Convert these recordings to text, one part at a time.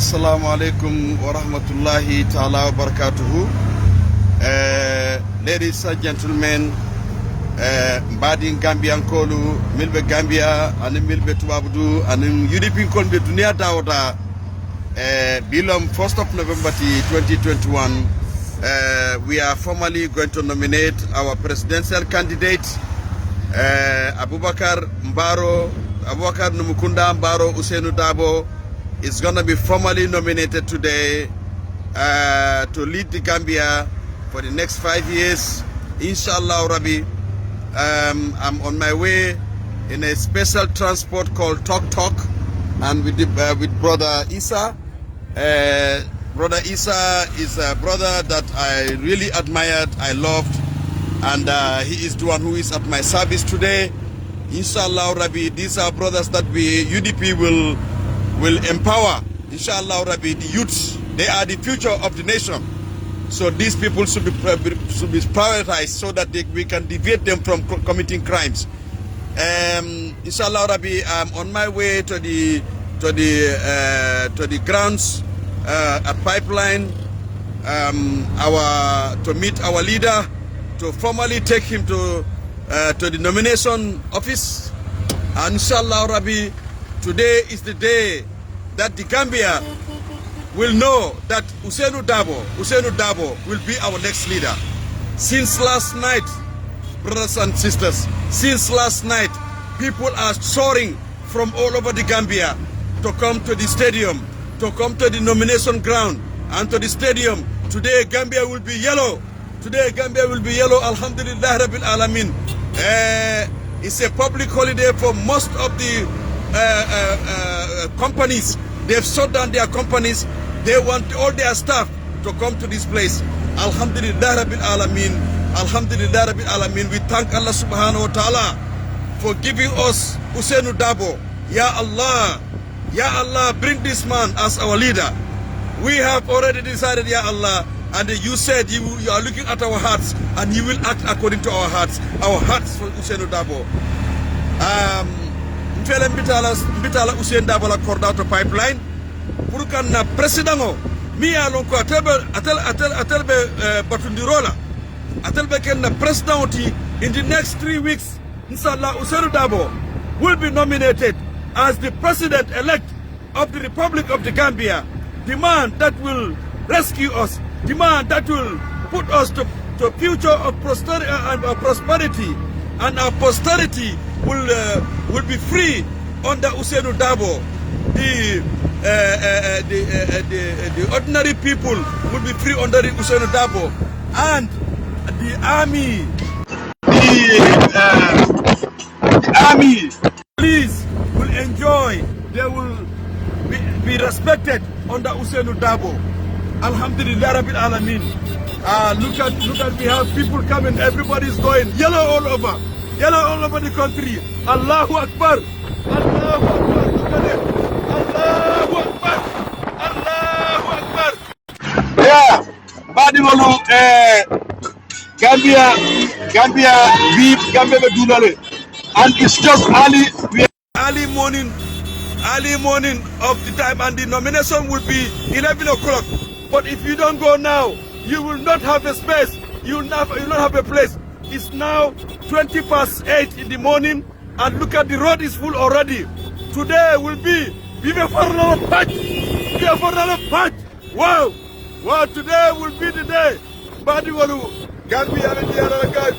Assalamu alaikum wa rahmatullahi ta'ala wa barakatuhu. Ladies and gentlemen, Mbadin Gambian Kolu, Milbe Gambia, and Milbe Tuabudu, and European Konbe Dunia Dawda, Bilom 1st of November 2021. We are formally going to nominate our presidential candidate, Abubakar Numukunda Mbaro Usainu Dabo is going to be formally nominated today to lead the Gambia for the next 5 years. Inshallah, Rabbi. I'm on my way in a special transport called Talk Talk, and with Brother Isa. Brother Isa is a brother that I really admired, I loved, and he is the one who is at my service today. Inshallah, Rabbi, these are brothers that UDP will empower. Inshallah, Rabbi, the youths, they are the future of the nation. So these people should be prioritized so that we can deviate them from committing crimes. Inshallah, Rabbi, I'm on my way to the grounds at Pipeline, to meet our leader, to formally take him to the nomination office. And inshallah, Rabbi, today is the day that the Gambia will know that Usainu Dabo will be our next leader. Since last night, brothers and sisters, since last night, people are soaring from all over the Gambia to come to the stadium, to come to the nomination ground and to the stadium. Today, Gambia will be yellow. Today, Gambia will be yellow. Alhamdulillah Rabbil Alameen. It's a public holiday for most of the companies. They've shut down their companies. They want all their staff to come to this place. Alhamdulillah Rabbil Alameen. Alhamdulillah Rabbil Alameen. We thank Allah subhanahu wa ta'ala for giving us Usainu Dabo. Ya Allah. Ya Allah, bring this man as our leader. We have already decided, Ya Allah, and you said you are looking at our hearts and you will act according to our hearts. Our hearts for Usainu Dabo. Mfele mbitala Usainu Dabo la Kordato Pipeline. Purukan na presidango mi alonko atelbe batundirola atelbe ken na presidenti in the next 3 weeks. Inshallah, Usainu Dabo will be nominated as the president-elect of the Republic of the Gambia. The man that will rescue us, the man that will put us to a future of prosperity, and our posterity will be free under Usainu Dabo. The ordinary people will be free under Usainu Dabo, and the army, police will enjoy. They will be respected under Usainu Dabo. Alhamdulillah Rabbil Alameen. Look at we have people coming. Everybody's going yellow all over the country. Allahu Akbar. Allahu Akbar. Look at it. Allahu Akbar. Allahu Akbar. Yeah. Badimolu Gambia Dunale. And it's just early morning of the time, and the nomination will be 11 o'clock. But if you don't go now, you will not have a space. You will not have a place. It's now 20 past 8 in the morning, and look at the road is full already. Today will be Vive Farnalo Patch. Wow, today will be the day. Badiwalu, Gambia and the other guys.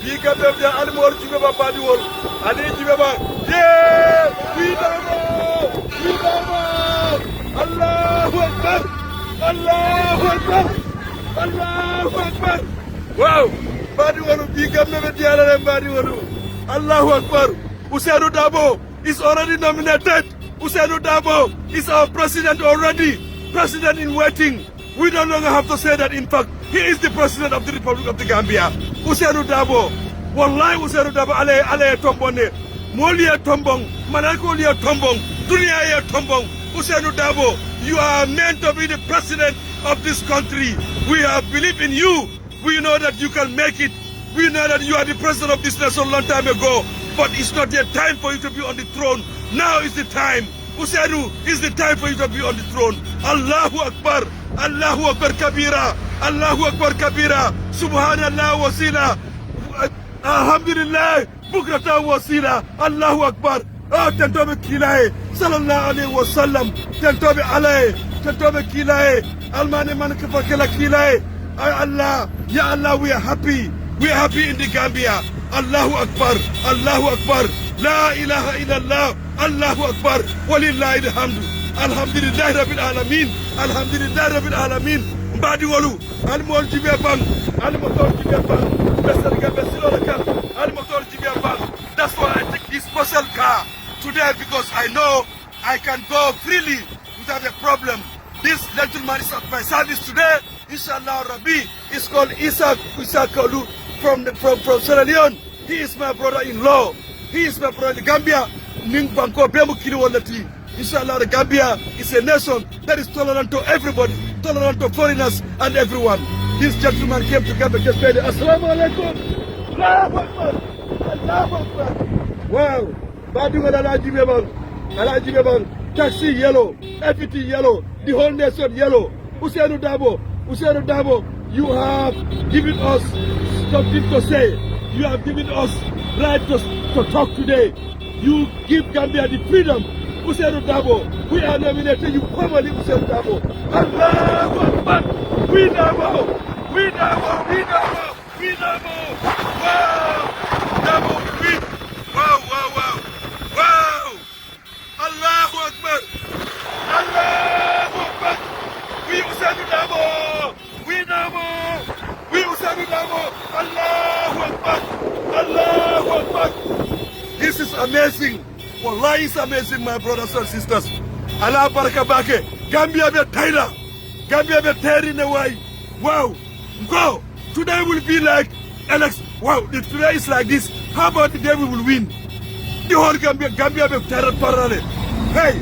We got them there, Alimor Jibaba Badiwal, and Jibaba. Yeah, we don't know. Allahu Akbar. Allahu Akbar. Allahu Akbar. Wow. Badiwalu, we got them there, Badiwalu. Allahu Akbar. Usainu Dabo is already nominated. Usainu Dabo is our president already. President in waiting. We no longer have to say that. In fact, he is the president of the Republic of the Gambia. Usainu Dabo. Wallahi Usainu Dabo ale tombone. Molia tombong. Manakolia tombong. Dunia tombong. Usainu Dabo, you are meant to be the president of this country. We have believed in you. We know that you can make it. We know that you are the president of this nation a long time ago. But it's not yet time for you to be on the throne. Now is the time. Usainu, it's the time for you to be on the throne. Allahu Akbar. Allahu Akbar kabira. Allahu Akbar kabira. Subhanallah wasila. Alhamdulillah. Bukrata wasila. Allahu Akbar. Tentobe kilaye. Sallallahu alayhi wa sallam. Tentobe alaye. Tentobe kilaye. Almane man kafakela kilaye. Allah. Ya Allah, we are happy. We are happy in the Gambia. Allahu Akbar. Allahu Akbar. La ilaha illallah. Allahu Akbar. Walillahi alhamdu. Alhamdulillah Rabbil Alameen. Alhamdulillah Rabbil Alameen. Mbadi wolu. Almol jibe bang. Almotor jibe bang. Besarga besilo lakal. Almotor jibe bang. That's why I take this special car today, because I know I can go freely without a problem. This gentleman is at my service today. Inshallah Rabbi. It's called Isaac Kalu from Sierra Leone. He is my brother-in-law. He is my brother in Gambia. Ning Banko Bemu Kili Walati. Inshallah, the Gambia is a nation that is tolerant to everybody, tolerant to foreigners and everyone. This gentleman came to Gambia just said, Assalamu alaikum. Allahu Akbar. Allahu Akbar. Wow. Badunga Alaji Bebang. Taxi yellow. FT yellow. The whole nation yellow. Usainu Dabo, you have given us something to say. You have given us right to talk today. You give Gambia the freedom. Usainu Dabo, we are nominating you formally, Usainu Dabo. Allahu Akbar. We Dabo. Wow. Dabo, we. Wow. Allahu Akbar. Allahu Akbar. We Usainu Dabo. We Usainu Dabo. Allahu Akbar. This is amazing. Wallahi, it's amazing, my brothers and sisters. Allah baraka bake. Gambia be Taylor. Gambia be Terry in a way. Wow. Go. Today will be like Alex. Wow. Today is like this. How about the day we will win? The whole Gambia be Terry parallel. Hey.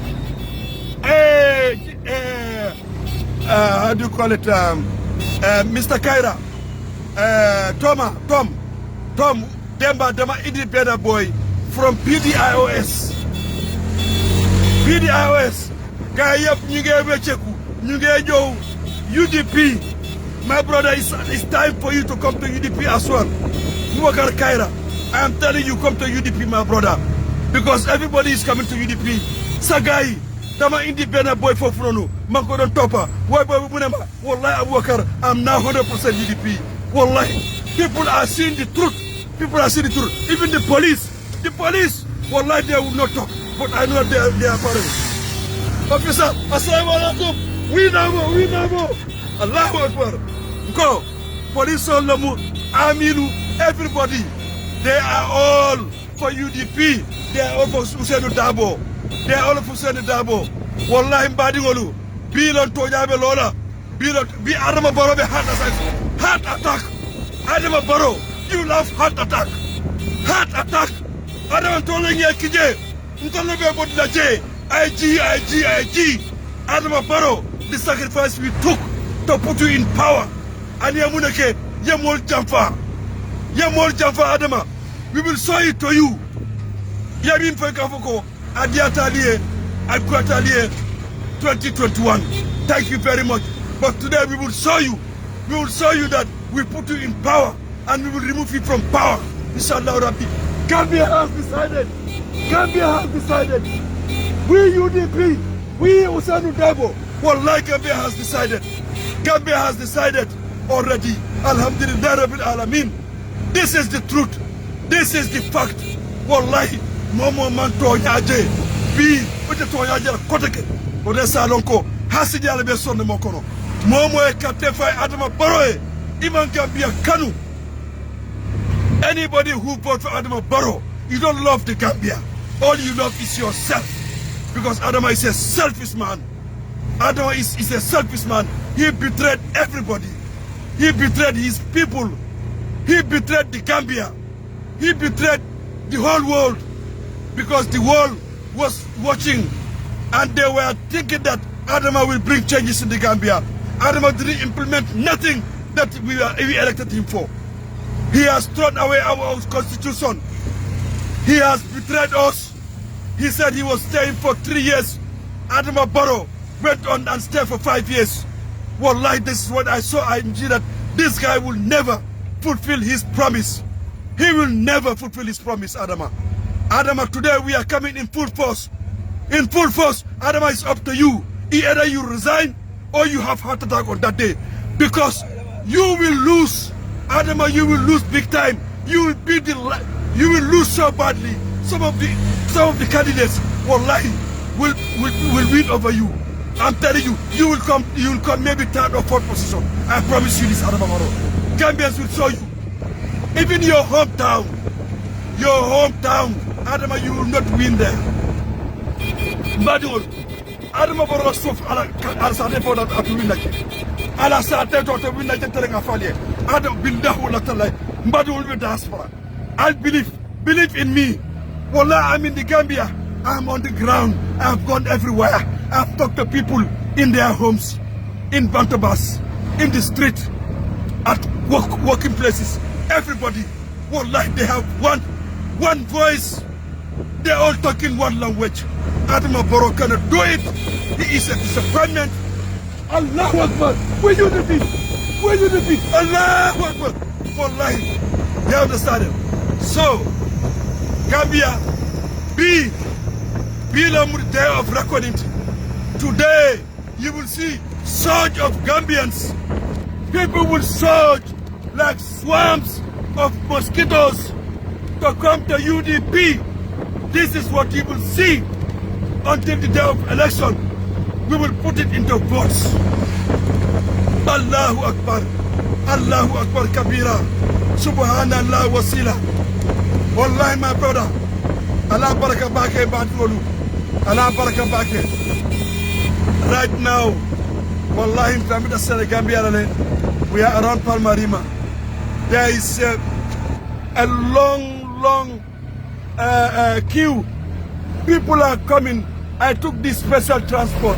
How do you call it? Mr. Kaira. Tom. Dema independent boy from PDIOS. Gayep UDP. My brother, it's time for you to come to UDP as well. Muagar Kaira, I am telling you, come to UDP, my brother. Because everybody is coming to UDP. Sagai, Dama independent boy for Frono, Mankodon Topa, Wallahi Abubakar, I'm now 100% UDP. Wallahi, people are seeing the truth. Even the police, wallahi, they will not talk. But I know they are parents. Officer, assalamu alaikum. We know. Allahu Akbar. Go. Police Olamu, Aminu, everybody. They are all for UDP. They are all for Usainu Dabo. Wallahi mbadi ngolu. Bilon tojabe lola. Bi Adama Barrow be heart attack. Adama Barrow. You love heart attack. I don't tell you kije. Ntole be bodla je. IG. Adama Barrow, the sacrifice we took to put you in power. And yamuneke yamol jamfa Adama. We will show it to you. Yamin Fekafoko Adiatalie Akwatalie 2021. Thank you very much. But today we will show you that we put you in power. And we will remove you from power. Inshallah Rabbi. Gambia has decided. We UDP. We Usainu Dabo. Wallahi, Gambia has decided already. Alhamdulillah Rabbil Alameen. This is the truth. This is the fact. Wallahi. Momo man toyaje. Bi. Ute toyaje la koteke. Ode salonko. Hasidi alebe sonne mokono. Momo e katefai Adama Barrow. Iman Gambia Kanu. Anybody who vote for Adama Barrow, you don't love the Gambia. All you love is yourself. Because Adama is a selfish man. Adama is a selfish man. He betrayed everybody. He betrayed his people. He betrayed the Gambia. He betrayed the whole world. Because the world was watching and they were thinking that Adama will bring changes in the Gambia. Adama didn't implement nothing that we elected him for. He has thrown away our constitution. He has betrayed us. He said he was staying for 3 years. Adama Barrow, went on and stayed for 5 years. Wallahi, this is what I saw. I knew that this guy will never fulfill his promise. He will never fulfill his promise, Adama. Adama, today we are coming in full force. In full force, Adama, is up to you. Either you resign or you have heart attack on that day. Because you will lose. Adama, you will lose big time. You will lose so badly. Some of the candidates, wallahi, will win over you. I'm telling you, you will come maybe third or fourth position. I promise you this, Adama Barrow. Gambians will show you. Even your hometown, Adama, you will not win there. Mbadul, Adama Barrow sof ala sate for that to win like. Ala sate to win like telenga falie. Adam bildahu la talai. Mbadul be diaspora. I believe in me. Wallah, I'm in the Gambia. I'm on the ground. I've gone everywhere. I've talked to people in their homes, in Bantabas, in the street, at working places. Everybody, wallahi, they have one voice. They're all talking one language. Adama Barrow cannot do it. He is a disappointment. Allahu Akbar. Will you repeat? Allahu Akbar. Wallahi. They understand it. So, Gambia, be the day of reckoning. Today, you will see surge of Gambians. People will surge like swarms of mosquitoes to come to UDP. This is what you will see until the day of election. We will put it into votes. Allahu Akbar. Allahu Akbar Kabira. Subhanallah wasila. Wallahi, my brother. Allah baraka bake badwolu. Allah baraka bake. Right now, wallahi, in Gambia, we are around Palmarima. There is a long queue. People are coming. I took this special transport,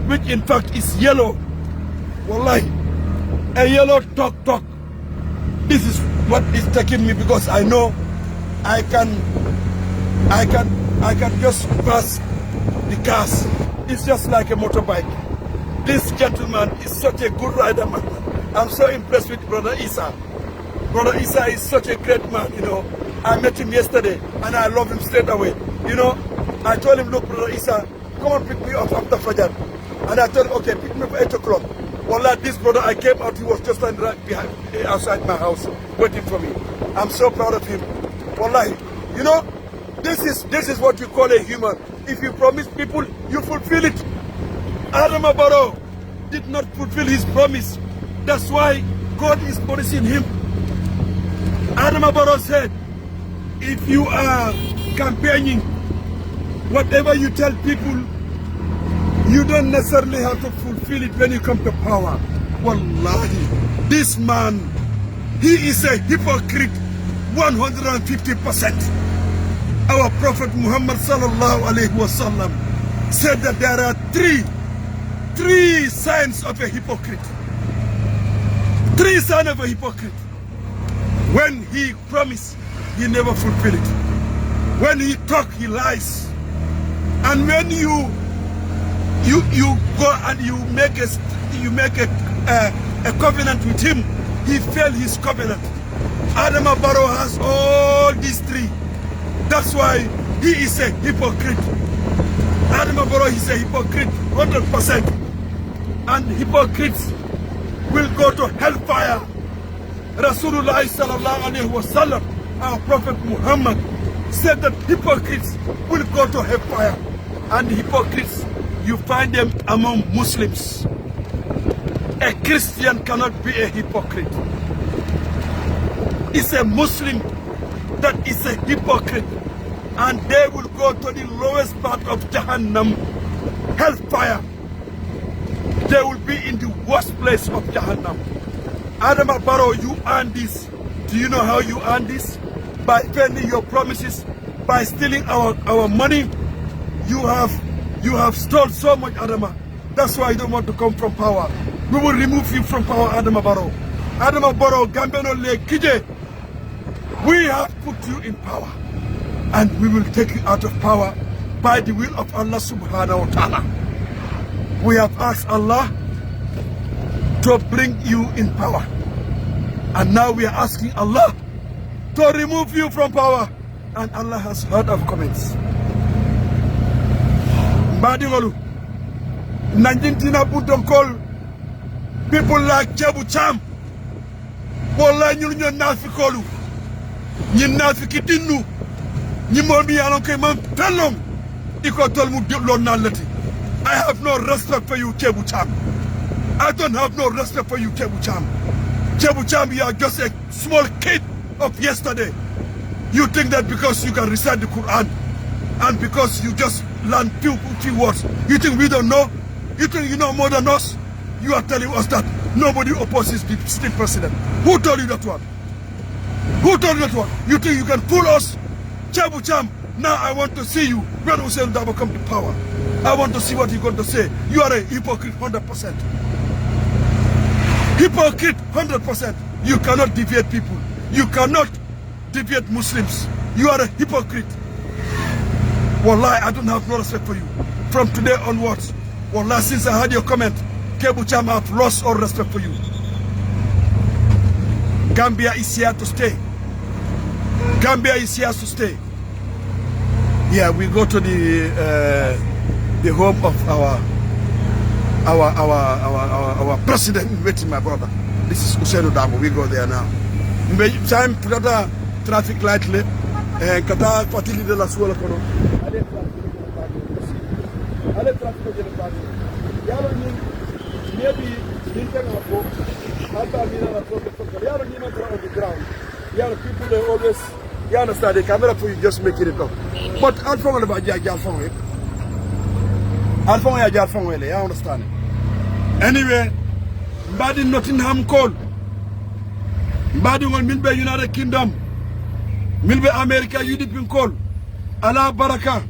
which in fact is yellow. Wallahi, a yellow tuk-tuk. This is what is taking me because I know I can just pass the cars. It's just like a motorbike. This gentleman is such a good rider, man. I'm so impressed with Brother Isa. Brother Isa is such a great man, you know. I met him yesterday and I love him straight away. You know, I told him, look, Brother Isa, come and pick me up after Fajr. And I told him, okay, pick me up at 8 o'clock. Wallah, this brother, I came out, he was just standing right behind, outside my house, waiting for me. I'm so proud of him. Wallahi, you know, this is what you call a human. If you promise people, you fulfill it. Adama Barrow did not fulfill his promise. That's why God is punishing him. Adama Barrow said, if you are campaigning, whatever you tell people, you don't necessarily have to fulfill it when you come to power. Wallahi, this man, he is a hypocrite 150%. Our Prophet Muhammad sallallahu alaihi wasallam said that there are three signs of a hypocrite. 3 signs of a hypocrite. When he promises, he never fulfills it. When he talks, he lies. And when you go and you make a covenant with him, he failed his covenant. Adama Barrow has all these 3. That's why he is a hypocrite. Adama Barrow is a hypocrite, 100%. And hypocrites will go to hellfire. Rasulullah sallallahu alaihi wasallam, our Prophet Muhammad, said that hypocrites will go to hellfire. And hypocrites, you find them among Muslims. A Christian cannot be a hypocrite. It's a Muslim that is a hypocrite. And they will go to the lowest part of Jahannam, hellfire. They will be in the worst place of Jahannam. Adama Barrow, you earn this. Do you know how you earn this? By spending your promises, by stealing our money. You have stolen so much, Adama. That's why you don't want to come from power. We will remove you from power, Adama Barrow. Adama Barrow, Gambeno Le Kije. We have put you in power. And we will take you out of power by the will of Allah subhanahu wa ta'ala. We have asked Allah to bring you in power. And now we are asking Allah to remove you from power. And Allah has heard our comments. Mbadingolu, Nanjintina Butonkol, people like Chebu Cham, Walla Nyunyo Nafikolu, Nyin Nafikitinu, Nyimomi Alonke Man Pelong, Iko Tolmu Lon Nalati. I have no respect for you, Chebu Cham. I don't have no respect for you, Chebu Cham. Chebu Cham, you are just a small kid of yesterday. You think that because you can recite the Quran and because you just learn few words, you think we don't know? You think you know more than us? You are telling us that nobody opposes the state president. Who told you that one? Who told you that one? You think you can fool us? Chebu Cham, now I want to see you when Hussein Dabo come to power. I want to see what you're going to say. You are a hypocrite 100%. Hypocrite 100%. You cannot deviate people. You cannot deviate Muslims. You are a hypocrite. Wallahi, I don't have no respect for you. From today onwards, Wallahi, since I heard your comment, Chebu Cham, I have lost all respect for you. Gambia is here to stay. Gambia is here to stay. Yeah, we go to the home of our president waiting, my brother. This is Hussein Dabo. We go there now. Time Prada traffic light le kata fatili de la suola kono. Ale traffic de la yaro ni maybe linka na po hata mina na po yaro ni man on the ground. Yaro people they always you understand the camera for you just making it up. But Alphonse le ba Alphonse. Alphonse ya Alphonse le, you understand. Anyway, Mbadi Nottingham call. Mbadi won milbe United Kingdom. Milbe America UDP call. Ala baraka.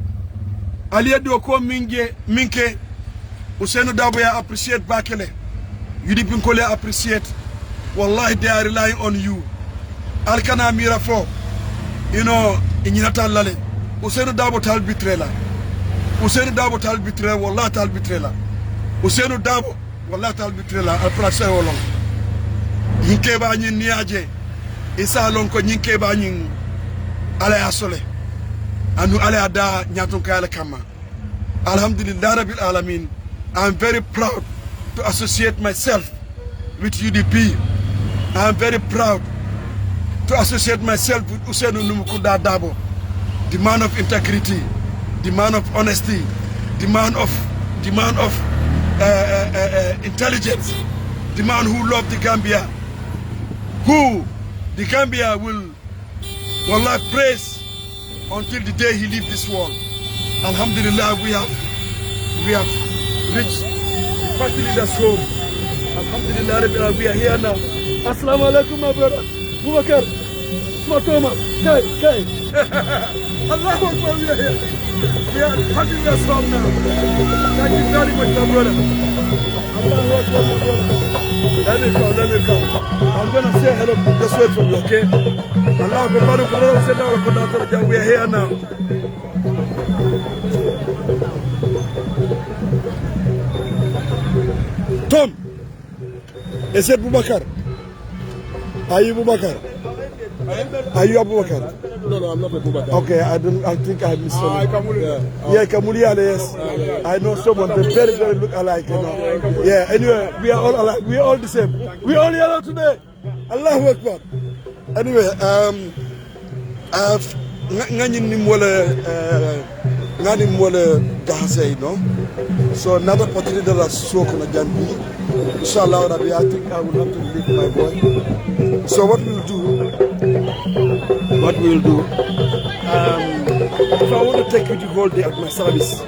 Aliyedo ko minke Hussein Dabo ya appreciate Bakele. UDP call ya appreciate. Wallahi they are relying on you. Alkana Mirafo. You know, inyata lale. Hussein Dabo tal bitrela. Hussein Dabo tal bitrela. Wallahi tal bitrela. Hussein Dabo wallahi tal bitrela. Alprasa olong. Yinke ba nyin niaje. Isa lon ko nyinke ba nyin ala asole. Anu ala ada nyaton kala kama. Alhamdulillah Rabbil Alamin. I'm very proud to associate myself with UDP. I'm very proud to associate myself with Hussein Numukuda Dabo, the man of integrity, the man of honesty, the man of intelligence, the man who loved the Gambia, who the Gambia will praise until the day he leaves this world. Alhamdulillah, we have reached the party leader's home. Alhamdulillah, we are here now. Assalamu alaikum, my brother. Bubakar, Smatoma, Kai. Allahu Akbar, we are here. We are party leader's home now. Thank you very much, my brother. Allahu Akbar, my brother. Let me come. I'm going to say hello. Just wait for me, okay? Allahu Akbar, we are here now. Tom, is it Bubakar? Are you Bubakar? Are you Abubakar? No, I'm not Abubakar. Okay, I think I missed someone. Yeah, Kamulia, yes. I know someone. They very look alike, you know. Yeah, anyway, we are all alike. We are all the same. We all here today. Allahu Akbar. Anyway, ngani mwole gahase, no? So another opportunity that I saw on Jambi. Inshallah, Rabbi, I think I will have to leave my boy. So what we'll do, if I want to take you the whole day at my service,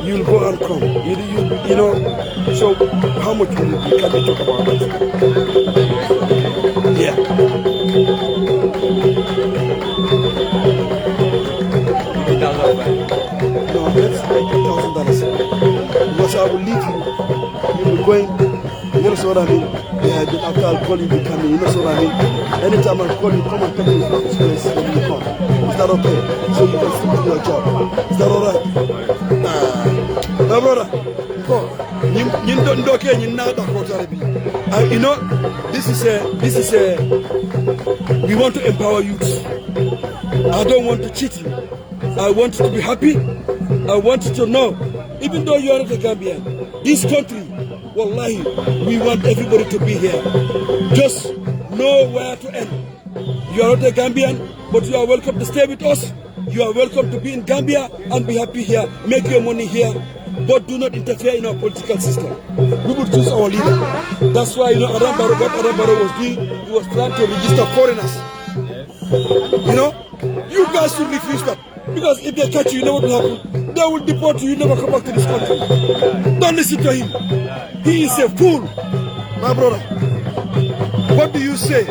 you'll go and come. You know, so how much will it be? Can we talk about that? Yeah. No, that's like $1,000. Because I will leave you. You'll be going. You know what I mean? Yeah, then after I'll call you, you come in. You know what I mean? Anytime I'll call you, come and tell me this place when you come. Is that okay? So you can still do your job. Is that alright? My brother, ko nyin don doke nyin na da ko tare bi. You know, this is a we want to empower youth. I don't want to cheat you. I want you to be happy. I want you to know, even though you are not a Gambian, this country, wallahi, we want everybody to be here. Just know where to end. You are not a Gambian, but you are welcome to stay with us. You are welcome to be in Gambia and be happy here. Make your money here, but do not interfere in our political system. We will choose our leader. That's why, you know, what Adam Barrow was doing, he was trying to register foreigners. You know, you guys should refuse that. Because if they catch you, you know what will happen? They will deport you, you never come back to this country. Don't listen to him. He is a fool. My brother, what do you say?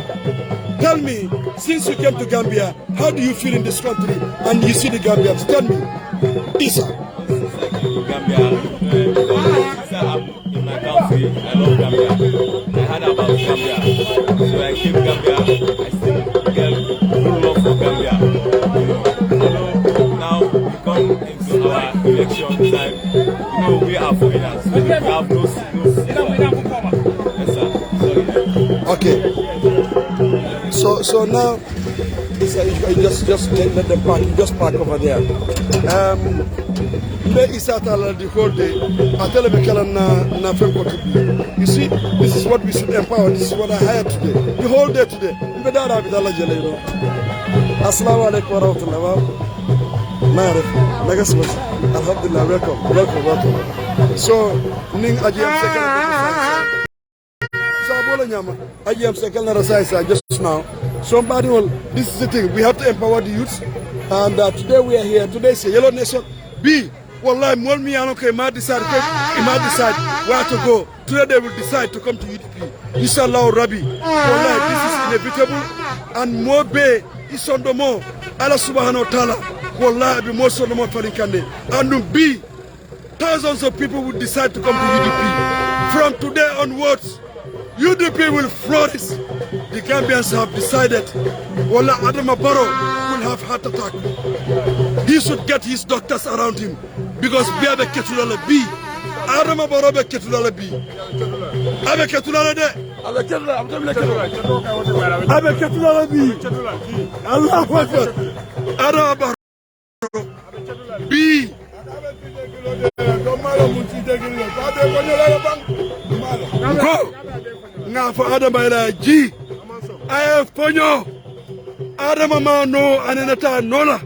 Tell me, since you came to Gambia, how do you feel in this country? And you see the Gambians. Tell me. Isa. Gambia, since I'm in my country, I love Gambia. I heard about Gambia. So I came to Gambia. I still get full love for Gambia. Now we come into our election time. You know, we are foreigners. We have no yes, sir. Sorry. Okay. So now, you just let them park. You just park over there. The whole day. You see, this is what we should empower. This is what I hired today. The whole day today. Assalamu alaikum wa rahmatullah. Alhamdulillah, welcome. So, Ning just now. Somebody will, this is the thing, we have to empower the youth. And today we are here. Today is a Yellow Nation. B, wallahi, Molmi Anoke might decide where to go. Today they will decide to come to UDP. Inshallah, Rabbi. Wallahi, this is inevitable. And more bay is on the more. Allah subhanahu wa ta'ala. Wallahi, be more so no more Farinkande. And B, thousands of people will decide to come to UDP. From today onwards, UDP will flourish. The Gambians have decided, Wallah, Adama Barrow will have heart attack. He should get his doctors around him. Because we have a Ketulala B. Adama Barrow be Ketulala B. Abe Ketulala de. Abe Ketulala B. Allahu Akbar. Adama Barrow B. Go. Nga for Adama ila G. I fonyo Adama ma no anenata nola.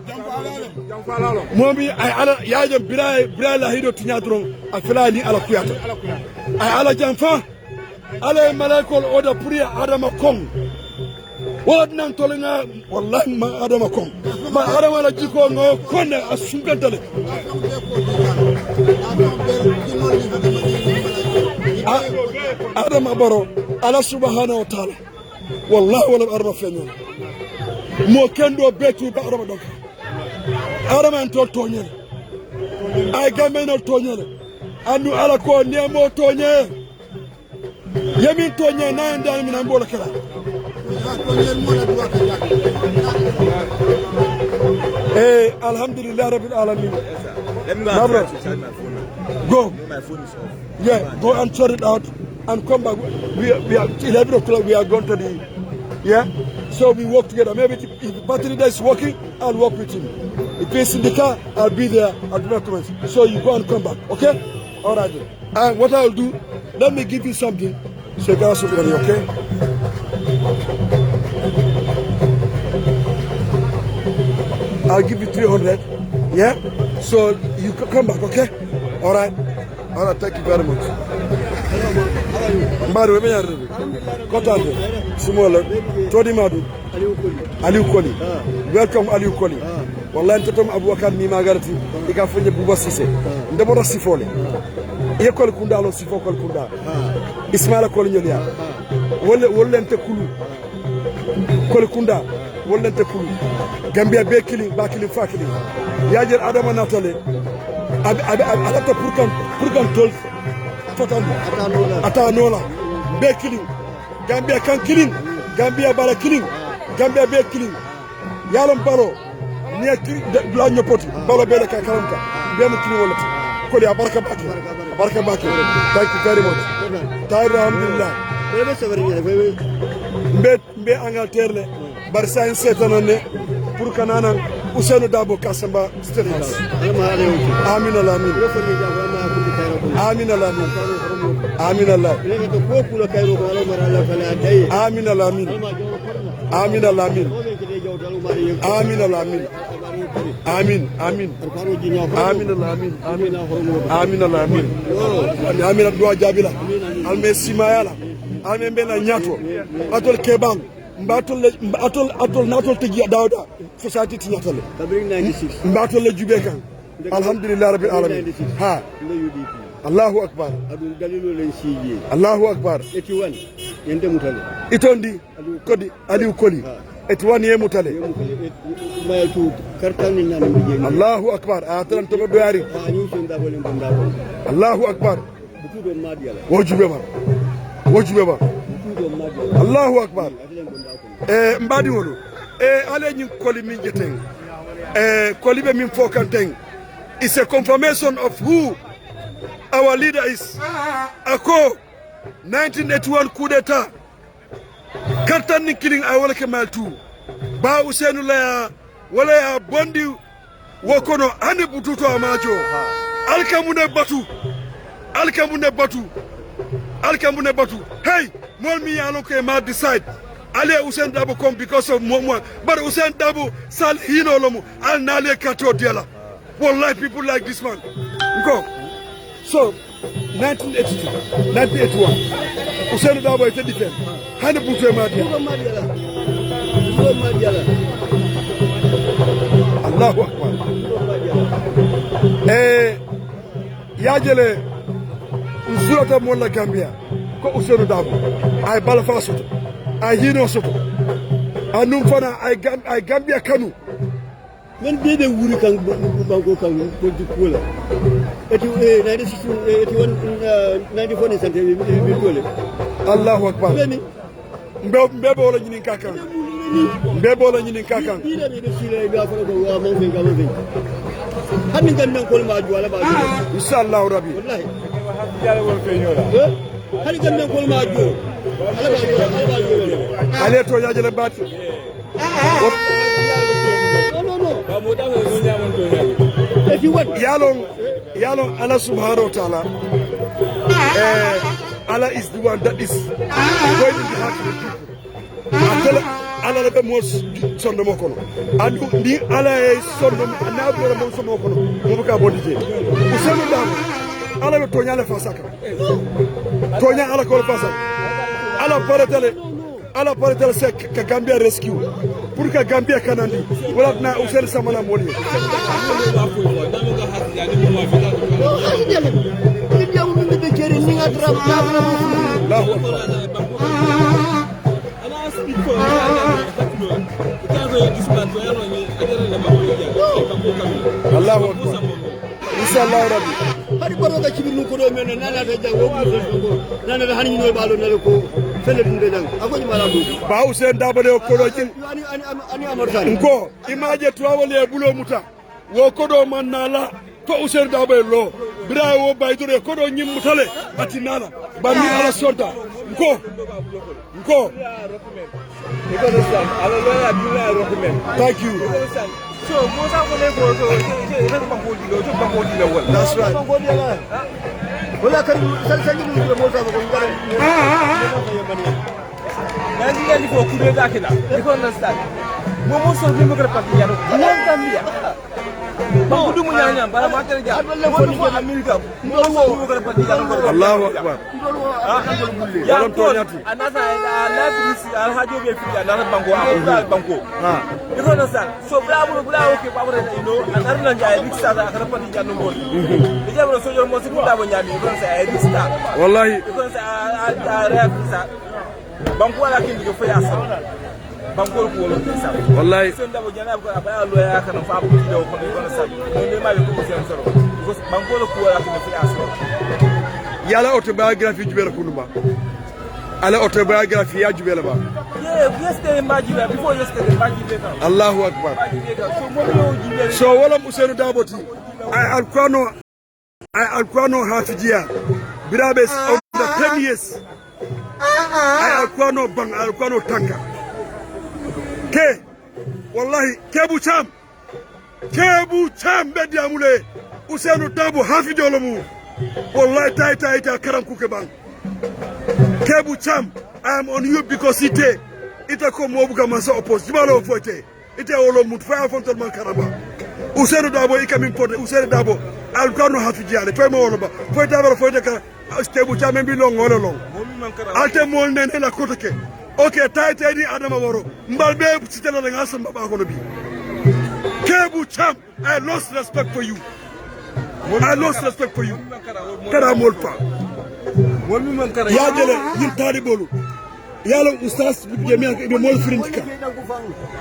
Momi ay ala yaajam bira la hido tinyadron afilani ala kuyata. Ay ala jamfa ala malaikol oda priya Adama kong. Wad nan tolenga wallahi ma Adama kong. Ma Adama la jiko ngo konne asunkantale. Adama Barrow Allah subhanahu wa ta'ala wallahi wala arba fenyo mo kendo betu ba arba donc Adama en tol toñel ay gamen no toñel andu ala ko nemo toñe yemi toñe na ndal min ambola kala alhamdulillah rabbil alamin. Let me go and charge my phone now. Go. My phone is off. Yeah, go and sort it out and come back. We are 11 o'clock. We are going to the, yeah. So we work together. Maybe if the battery is working, I'll work with him. If he's in the car, I'll be there. I'll do my comments. So you go and come back, okay? All right. And what I'll do, let me give you something. So you can also be okay? I'll give you 300. Yeah. So you come back, okay? All right. All right, thank you very much. Mbaru, we are Kotande, Simola, Todi Madu, Aliou Koli. Welcome, Aliou Koli. Wallahi totom Aboubacar ni magarati, ika fonye Bouba Cissé. Ndabora sifole. Yekol kunda lo sifo kol kunda. Ismaila Koli nyolia. Wolle nte kulu. Kol kunda, wolle nte kulu. Gambia be killing, ba killing, fa killing. Yajer Adama Natale. Alata purkan tol Atanola be killing. Gambia can killing. Gambia bala killing. Gambia be killing. Yalom Barrow near Blanyo Poti. Balo Bela Kakaranta. Be killing wallet. koli baraka baki thank you very much tayro alhamdulillah mbe Angleterre le bar sain setanone pour kanana Ousainou Darboe Kasamba State House amin Allah amin Allah amin Allah amin Allah amin Allah amin Allah amin amin amin Allah amin Allah amin do jabila alme simayala alme bena nyato atol kebang atol natol tigi dawda society ti nyatale mbatol le jube kan alhamdulillah rabbil alamin ha Allahu akbar adun dalilo len siye Allahu akbar eti wan yende mutale itondi kodi ali koli eti wan ye mutale mayatu kartani nan mi Allahu akbar atran to do yari Allahu akbar butudo madiyala wojube ba Allahu akbar mbadi wolo ale nyi koli min jeten koli be min fokanten is a confirmation of who our leader is. Ako 1981 coup d'etat kartan ni killing ay wala kemal tu ba Ousainou la wala ya bondi wokono ande bututo amajo alkamune batu hey mol mi yalo ko ma decide ale Ousainou Darboe come because of mo but Ousainou Darboe sal hino lomu al nale kato diala wallahi people like this man go. So 1981 Ousainou Darboe était différent hande butu ma diala Allahu akbar yajele nsulata mo la Gambia ko Ousainou Darboe ay balafa soto ay hino soto anum fana ay Gambia kanu men bebe wuri kan banko kan ko dikola eti 94 cent mi dole Allahu akbar mbebe wala nyini kakan mbebe wala nyini kakan ida be sile be afara ko wa mo fe hanni gandan kol ma ju wala ba inshallah rabbi wallahi yalla won fe ñola hanni gandan kol ma ju ala ba ale to yaajale bat yalon Allah subhanahu wa ta'ala Allah is the one that is going in the heart of the people Allah be mo sonno mo kono andu ni Allah e sonno anabro mo sonno kono mo ka bodite Ousainou Darboe Allah be tonya le fasaka tonya Allah ko fasaka Allah paretele se ka Gambia rescue pour que Gambia kanandi wala na Ousainou samana moli Allahu akbar inshallah rabbi hari baro ga cibiru ko do men nana ta jango nana da hanin no balo nale ko fele dum de jang akoni mala do ba Ousainou Darboe ko do jin ani amortani ko imaje tuwale bulo muta wo ko do man nala to Ousainou Darboe lo bira wo baydure ko do nyim mutale atinala ba mi ala sonta ko thank you. So Musa ko le ko that's right. Wala kan sal ni Musa ko ngare. Nandi ngali ko ku de dakila. Ko understand. Mo so bi mo ko pati yaro. Mo Gambia. Ba du mu nyanya bara ma tere ja. Mo ko America. Mo ko pati yaro. Allahu akbar. Ya to anasa la bisi al hajo be fi anasa banko ko understand. So bla okay ba wala no anarna ja rixa da akara pati janu ngol. Ijabro so yo mo si da bo nyami ko sa ay rixa. Wallahi ko sa a rixa. Banko wala kin diga fa yasa. Banko ko wala rixa. Wallahi so ndabo jana ko abaya lo ya kana fa bu do ko sa. Ne ma ko sen soro. Because banko ko wala kin fa yasa. Yala autobiography jubela kunuma. Ala autobiography ya jubela ba. Yeah, yesterday Majibe before yesterday Majibe now. Allahu akbar. So wala Ousainou Darboe I am ay alquano hafijiya birabe of the 10 years ay alquano bang alquano tanka ke wallahi kebu cham bedi amule Ousseynou Dabo hafijolo mu wallahi tay karam kuke bang kebu cham I am on you because ite ko mobuga masa oppose jibalo foite ite wolo mut fa fonton man karaba Ousseynou Dabo ikamin pote Ousseynou Dabo alquano hafijiya fe mo wolo ba foite abara foite ka kebu cham mbi long wala long alte mol nene la kotoke okay tay ni adama woro mbal be sitela la ngasa mbaba ko no bi kebu cham I lost respect for you Kara molpa ya jele yin tari bolu yalo ustaz jemi ak ibe mol frindika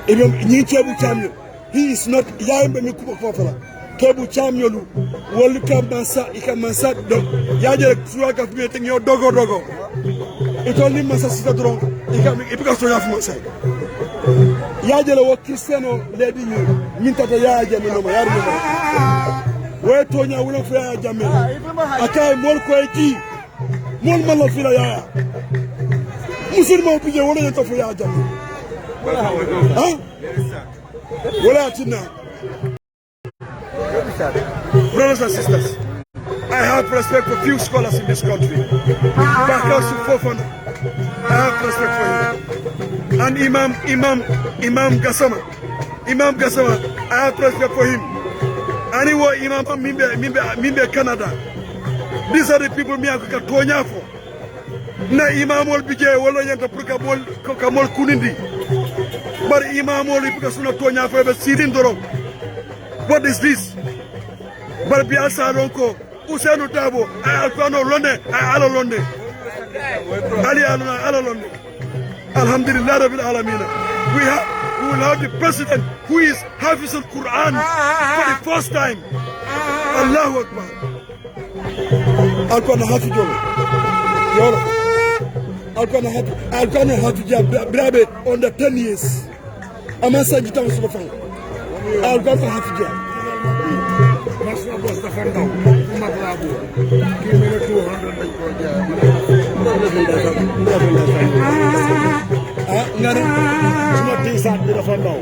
ibe nyi kebu cham he is not yaimbe mi kuko fofala kebu cham yolu wol kamasa ikamasa do ya jele suwa ka fumete nyo dogo itoli masa sita dron ipika so yafu masa ya jele wo kristiano ledi ni tata ya jele no yar no we tonya wala fa ya jame akay mol ko ji mol malo fila ya musulman bije wala yata fa ya jame ha wala tina brothers and sisters, I have respect for few scholars in this country. Bakassu Fofana, I have respect for him. And Imam Gassama, I have respect for him. And he was Imam Mimbe Canada. These are the people me akuka tonya for. Na Imam ol bije wala yanta pruka mol kunindi. But Imam ol ipuka suna tonya for be sidin doro. What is this? But Biasa Ronko, Ousseynou Dabo, Alquano Londe, Alo Londe. Ali Alo Londe. Alhamdulillah Rabbil Alamina. We will have the president who is Hafiz al-Quran for the first time. Allahu Akbar. Alquano Hafiz Yolo. Alquano Hafiz Brabe on the 10 years. Amasa Jitam Sulafan. Alquano Hafiz. National boss the fan down. Matlabu. Give me 200 like ngani suma tisat bi dafa ndaw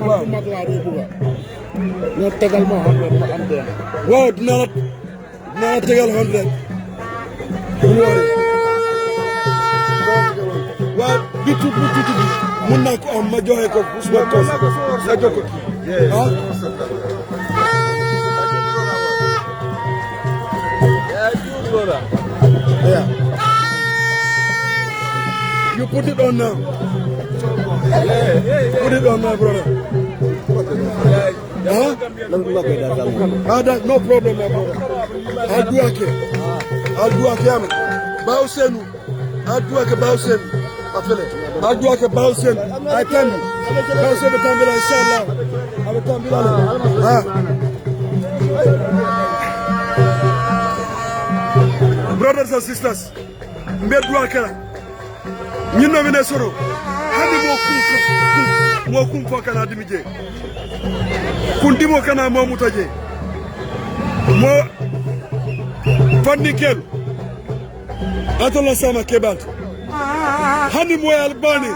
waaw matlabu buga no tegal ma 100 ma am ben waaw dina tegal 100 waaw bitu mun na ko am ma joxe ko suma tos sa joko yeah. You put it on now. Put it on now, brother. Huh? No problem, my brother. I'll do okay. Bausenu. I'll do okay, Bausenu. I'll do okay, Bausenu. I tell you. Bausenu Tambila, inshallah. I will Tambila. Brothers and sisters, mbedwa kala nyino mine soro hadi mo kum ko kana dimije kundimo kana mo mutaje mo fannikel atola sama kebat hani mo albani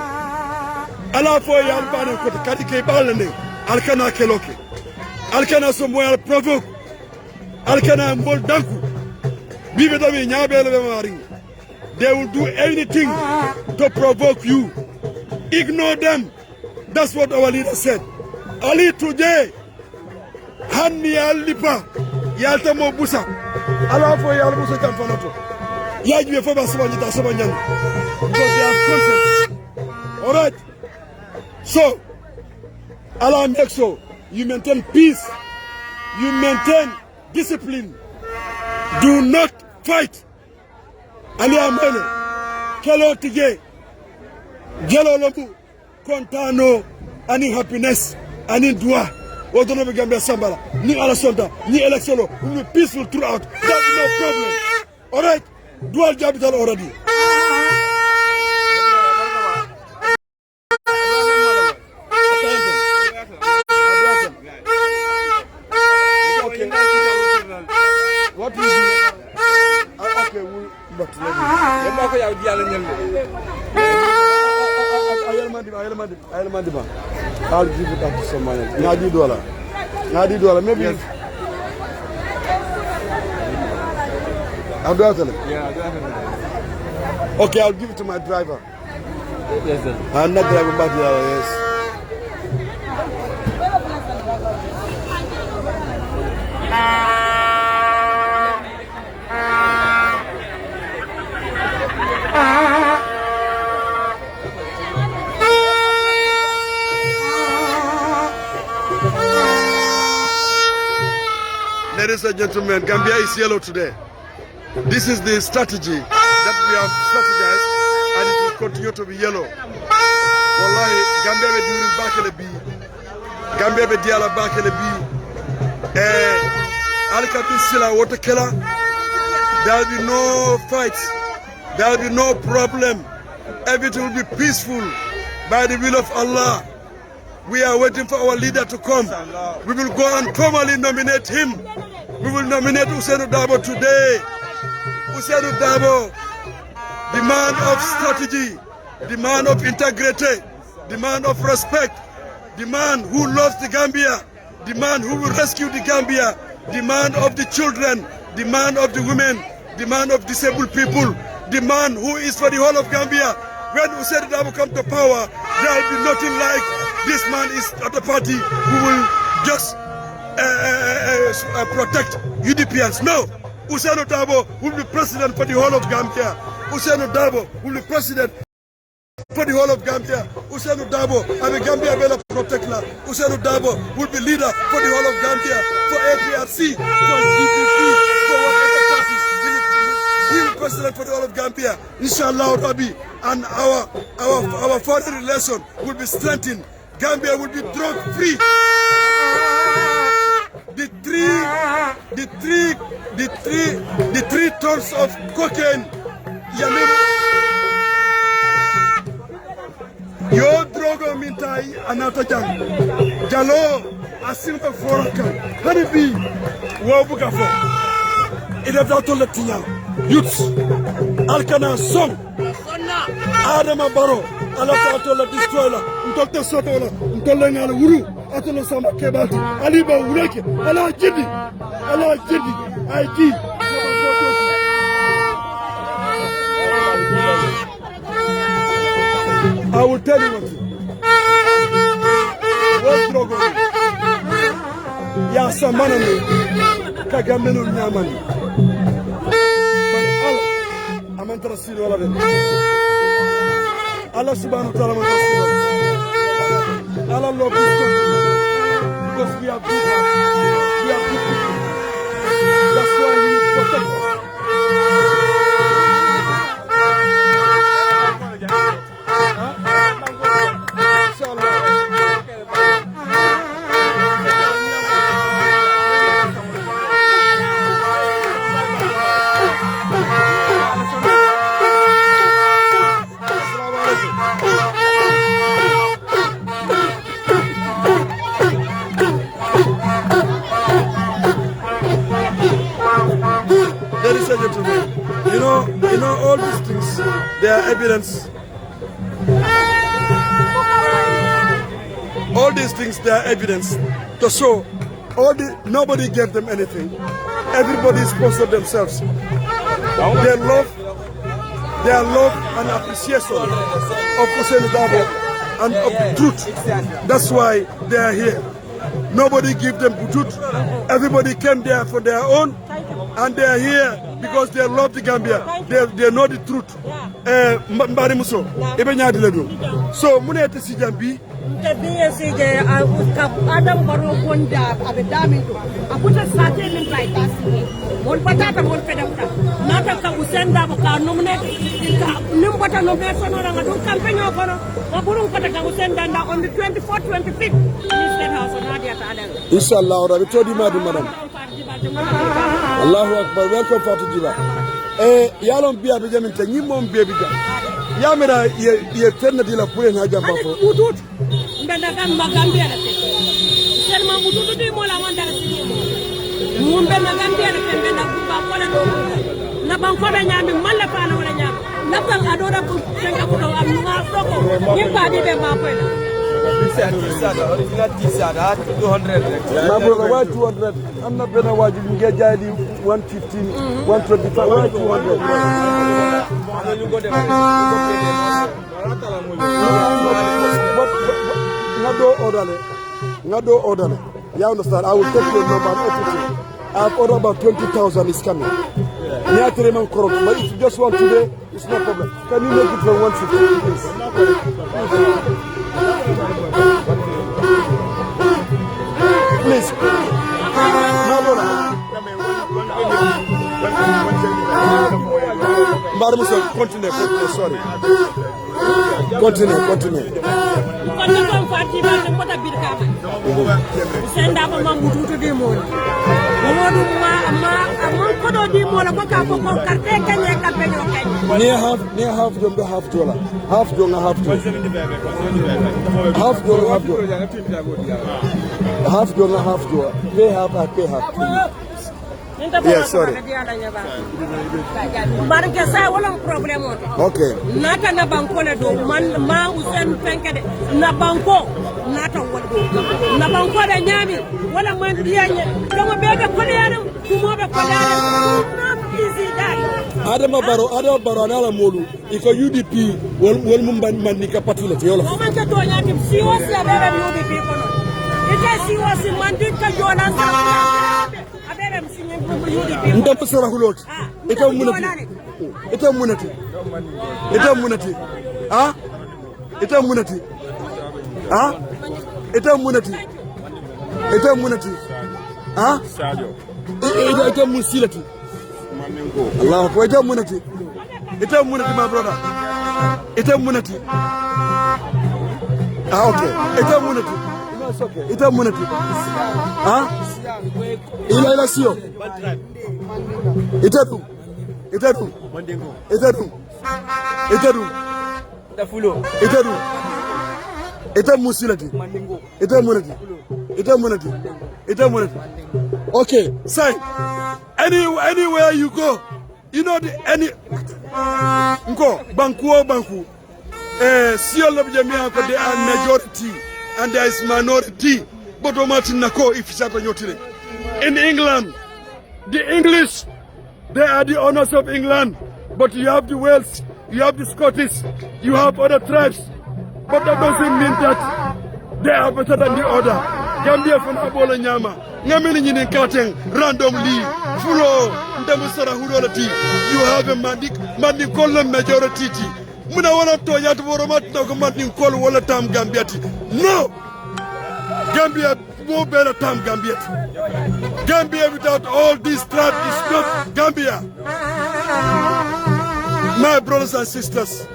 ala fo albani ko kadi ke balande alkana keloke alkana so mo al provoke alkana mbol danku bibe dami nyabele be mari. They will do anything to provoke you. Ignore them. That's what our leader said. Ali today, Hanni Alipa, Yalta Mobusa, Allah for Yalbusa Campanato. Yaji for Basabanja Sabanyan. Because they have conscience. Alright? So, Allah makes sure you maintain peace, you maintain discipline. Do not fight. Ali amene kelo tije gelo lobu kontano ani happiness ani dua odono be Gambia sambala ni ala sonda ni election lo we be peaceful throughout. That's no problem. All right, dual capital already. What but I'll give it up to someone else. $90. Maybe. Yes. I'll do it. Yeah, okay, I'll give it to my driver. Yes, sir. I'm not driving back here, yes. Ladies and gentlemen, Gambia is yellow today. This is the strategy that we have strategized, and it will continue to be yellow. Wallahi, Gambia be during Bakele B. Gambia be diala Bakele B. Alikatin Sila Waterkela. There will be no fights. There will be no problem. Everything will be peaceful by the will of Allah. We are waiting for our leader to come. We will go and formally nominate him. We will nominate Ousainou Darboe today. Ousainou Darboe, the man of strategy, the man of integrity, the man of respect, the man who loves the Gambia, the man who will rescue the Gambia, the man of the children, the man of the women, the man of disabled people, the man who is for the whole of Gambia. When Ousainou Darboe comes to power, there will be nothing like this man is at the party who will just protect UDPs. No, Ousainou Darboe will be president for the whole of Gambia. Ousainou Darboe will be president for the whole of Gambia. Ousainou Darboe, I'm a Gambia Bella protector. Ousainou Darboe will be leader for the whole of Gambia, for APRC, for DPP, for whatever party. He will be president for the whole of Gambia. Inshallah, Rabbi, and our foreign relation will be strengthened. Gambia will be drug free. The three tons of cocaine. Yo drogo mintai anata jang. Jalo asimba foraka. Hanibi wabuka fo. Ida dato latinya. Youths alkana song. Adama Baro alata atola destroyla. Dr. Sotola, Ntola Wuru, Atola Sama Kebati, Aliba Ureke, Allah Jidi, IG. I will tell you what. What's wrong with you? Yasamanani, Kagamenu Nyamani. But Allah, I'm interested in all of it. Allah subhanahu wa ta'ala, Allah love this country because we are good hearts. We are good people. That's why we protect us. You know, all these things, they are evidence. All these things, they are evidence to show nobody gave them anything. Everybody sponsored themselves. Their love and appreciation of Ousainou Darboe and of the truth. That's why they are here. Nobody gave them truth. Everybody came there for their own, and they are here because they love the Gambia. They know the truth. Mbari Muso, Ebenyadi Ledo. So, Munete Sijambi. Adam Baro Gonda, Abedamido. I put a certain like that. One patata, one pedata. Nataka Usenda, nominated. Numbata nomination or a campaign of Aburu Pataka Usenda on the 24th, 25th. State House on Nadia. Inshallah, I told you, madam. Allahu Akbar, welcome Fatou Djiba. Yalon biya be jamin ta nyimom biya biga. Yamira ye fenna dila pulen ha jamba ko. Mutut. Ndanda gamba Gambia la te. Selma mutut di mola wanda la sini mo. Mumbe na Gambia la tembe na kuba kola do. na banko be nyami malla fa na wala nyami na tan adora bu tenga ko am nga soko yimba di be ma ko la original t-shirt 200. My brother, why 200? I'm not gonna watch you get Jadi 115, 125, why 200? Not do order. You understand? I will take your number and everything. I've ordered about 20,000 is coming. But if you just want today, it's no problem. Can you make it for 150, please? Please. No, brother. Madam, continue, sorry. Continue. Send up among to the moon. Near half $1, half $1. Half $1, half $2. Half $1, half $2. Half $1, half $2. Pay half, I pay half. Yes, sorry. Okay. Nata na banko na do man ma usen penkade na banko nata wado na banko da nyami wala man dianya kama bebe kolere kuma be kolere not easy that Adama Baro na molu iko UDP wol mum mandika patulete yola o man ka to nyati siwasi abere UDP kono ite siwasi mandika jona sa abere msinye UDP ndam sara hulot ita munati ah ita munati ah ita musilati Allah ko ita munati my brother ita munati okay ita munati ila sio ita musilati ita munati okay say anywhere you go you know banku sio lobjamia ko they are majority and there is minority but Martin nako if sata nyotire in England the English they are the owners of England but you have the Wales, you have the Scottish, you have other tribes, but that doesn't mean that they are better than the other. Gambia from Abola Nyama, Nyamini Nyin Kateng, randomly, Fulo, Ndamusara Hurolati, you have a Mandik Kolam majority. Muna wana to yat Woromat no Mandik Kol Walla Tam Gambiati. No! Gambia no better Tam Gambiati. Gambia without all these tribes is not Gambia. My brothers and sisters,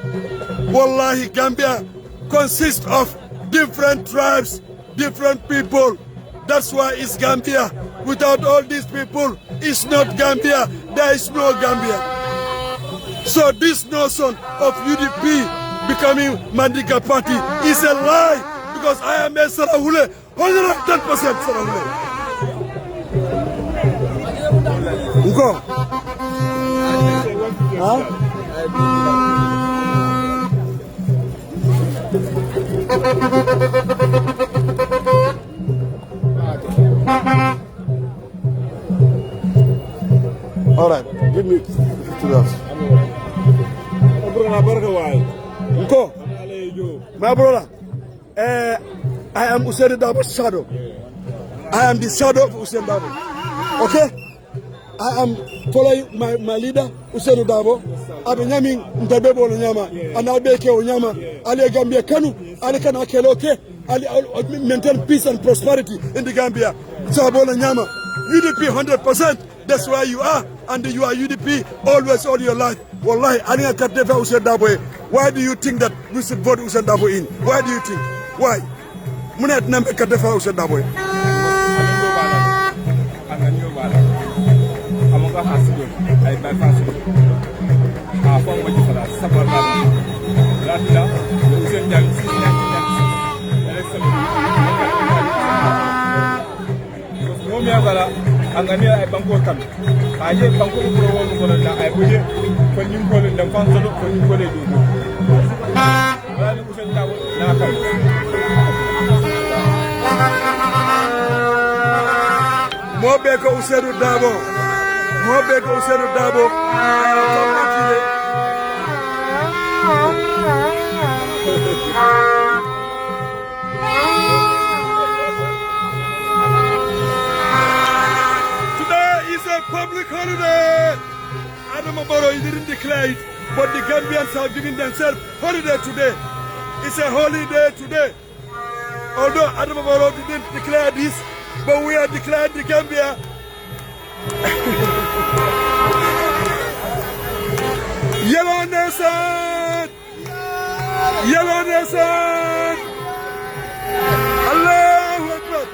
Wallahi, Gambia consists of different tribes, different people. That's why it's Gambia. Without all these people, it's not Gambia. There is no Gambia. So this notion of UDP becoming Mandinka party is a lie because I am a Sarahule, 110% Sarahule. Go. Huh? All right, give me $50. Go. My brother, I am Usain Dabo's shadow. I am the shadow of Usain Dabo. Okay? I am following my leader, Usain Dabo. Abe nyami mtabebo nyama, anabeke nyama, ali Gambia kanu, ali kana keloke, ali maintain peace and prosperity in the Gambia. Sabola nyama, UDP 100%. That's why you are, and you are UDP always all your life. Wallahi, aniga katefa Usain Dabo. Why do you think that we should vote Usain Dabo in? Why do you think? Why? Munet nambe katefa Usain Dabo. Angania ay banko kam aje kan ko ko won ko la ay buje ko nyim ko le dem fan solo ko nyim ko le do wala ni Usain Dabo na kam mo be ko Usain Dabo public holiday. Adama Barrow, he didn't declare it, but the Gambians have given themselves holiday today. It's a holiday today. Although Adama Barrow didn't declare this, but we are declaring the Gambia. Yellow Nelson! Yellow Nelson! Allahu Akbar!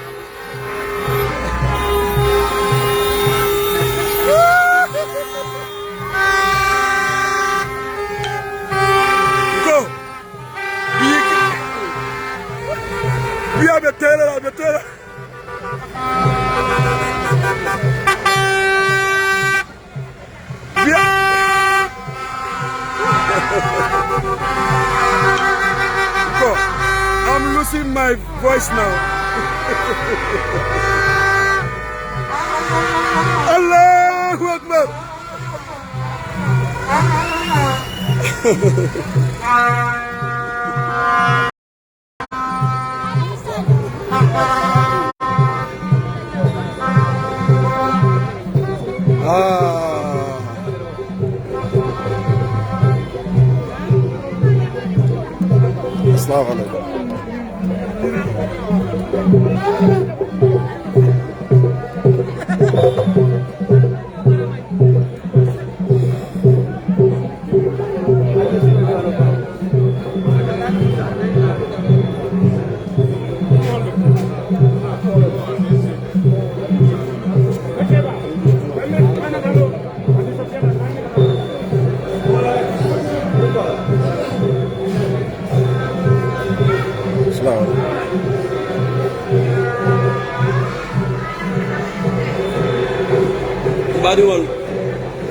Better. I'm losing my voice now. Allahu Akbar. Assalamu alaikum.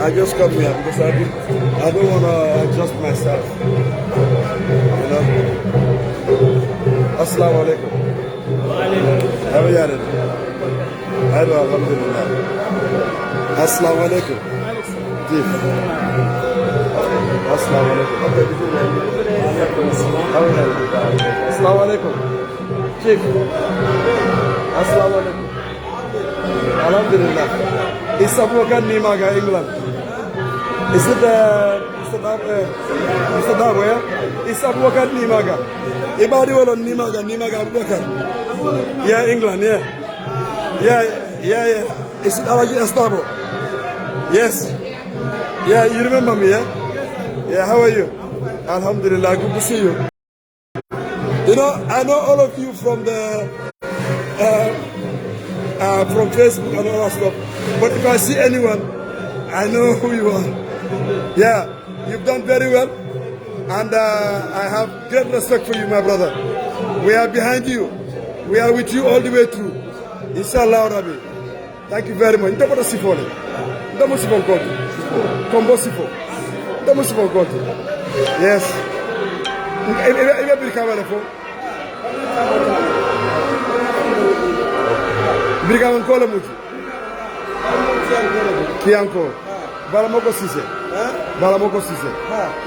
I just come here because I don't want to adjust myself. You know? Assalamu alaikum. How are you? Alhamdulillah. Assalamu alaikum. Chief. Assalamu alaikum. Assalamu alaikum. Chief. Assalamu alaikum. Alhamdulillah. Is Abuakar Nimaga, England? Is it Mr. Dabo, yeah? Is Abuakar Nimaga? Ibadi wala Nimaga Abuakar. Yeah, England, yeah. Yeah. Is it Alaji Estabo? Yes. Yeah, you remember me, yeah? Yeah, how are you? Alhamdulillah, good to see you. You know, I know all of you from the from Facebook and all that stuff. But if I see anyone, I know who you are. Yeah, you've done very well. And I have great respect for you, my brother. We are behind you. We are with you all the way through. Inshallah, Rabbi. Thank you very much. Ndapata sifole. Ndamo sifole konti. Kombo sifo. Ndamo sifole konti. Yes. Ibe birikama na fo. Birikama nkola muti. Kianko. Balamoko Sise. Balamoko Sise.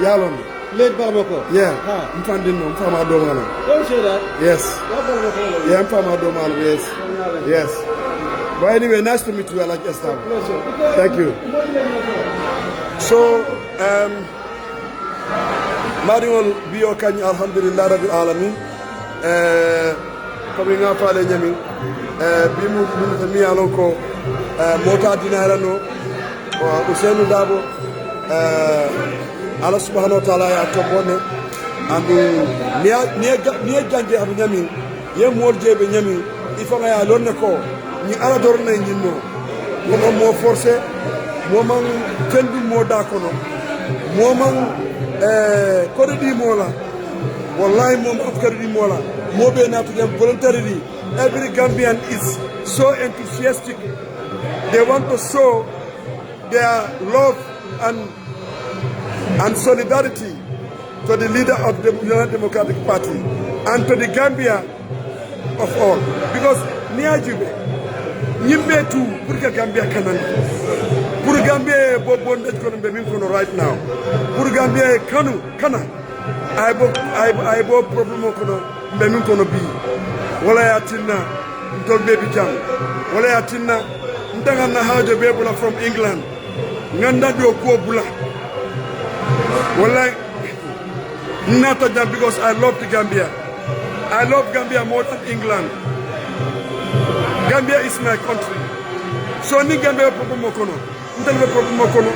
Yalon. Late Balamoko. Yeah. Mfandino, mfama domano. Don't say that. Yes. What Balamoko? Yeah, mfama domano. Yes. Yes. But anyway, nice to meet you, I like Estam. Thank you. So, Mariol Bio Kany, Alhamdulillah Rabbil Alamin. Coming up, Father Yamin. Bimu Mimi Alonko. Mota Dinarano. Usain Dabo. Allah subhanahu wa ta'ala ya tobone. And near Ganje Abinyamin. Ye Morje Benyamin. If I alone ko. Ni ala dorna nyinno mo mo forcé mo man kendu mo da kono mo man koridi mola wallahi mo afkaridi mola mo be na to them voluntarily. Every Gambian is so enthusiastic. They want to show their love and solidarity to the leader of the United Democratic Party and to the Gambia of all. Because Niajube, Nimbe too, Purga Gambia Kanan. Pur Gambia Bobon right now. Pur Gambia Kanu, Kana. I bought problem kono Bemin kono bi. Wala yatina, Dog Baby Jam. Wala yatina, Ndanga na haja bebula from England. Nganda do ko bula. Wala not a jam because I love the Gambia. I love Gambia more than England. Gambia is my country. So ni Gambia problem kono. Ndanga problem kono.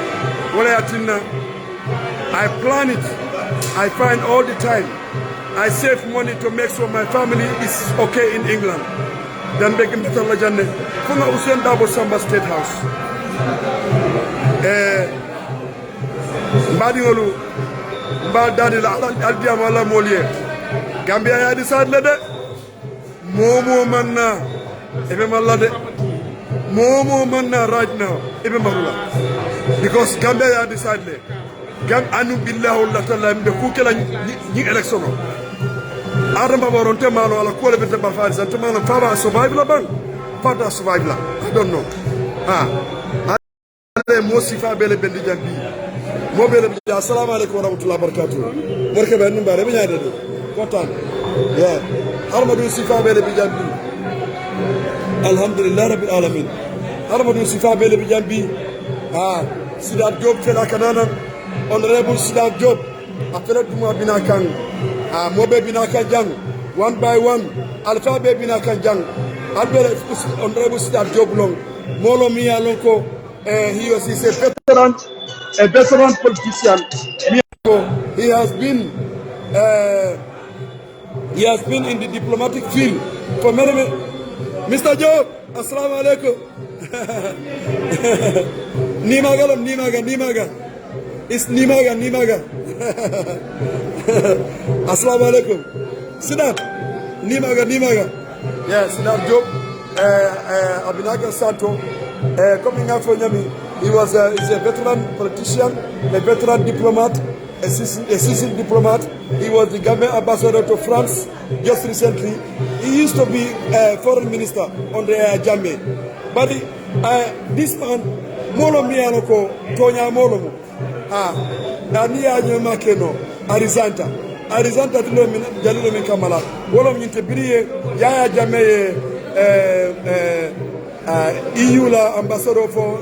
Wala yatina. I plan it. I find all the time. I save money to make sure my family is okay in England. Then they can tell Lajane. Funga Usain Dabo Samba State House. Mbadiolu Mbadani la Aldiam ala Molier. Gambia ya decide lede. Momo manna. Ebe malade. Momo manna right now. Ebe marula. Because Gambia ya decide lede. Gam anu billahu la ta'ala mbe kukela ni election adam babaronte malo ala ko lebete ba faris ante malo faba survive la ban fata survive la I don't know ale mo sifa bele bendi jambi mo bele bi assalamu alaykum wa rahmatullahi wa barakatuh barke be num bare be nyaade do kontan yeah harmadu sifa bele bi jambi alhamdulillah rabbil alamin harmadu sifa bele bi jambi sidat job fela kanana Honorable Sidat Job, after Duma Binakan, Mobe Binakan Jang, one by one, Alphabet Binakan Jang, Honorable Sidat Job Long, Molo Mia Lonko, he was a veteran politician. He has been in the diplomatic field for many. Mr. Job, Assalamu alaikum. Nimaga. It's Nimaga. Assalamu alaikum. Sidat. Nimaga. Yes, Sidat Job. Abinaga Santo. Coming out from Yami. He's a veteran politician, a veteran diplomat, assistant diplomat. He was the Gambia ambassador to France just recently. He used to be a foreign minister under Jammeh. But this man, Molo Mianoko, Tonya Molomo. Nani anyema keno Arizanta tilo jalilo min kamala wolo nyinte biriye Yaya Jammeh EU la ambassador for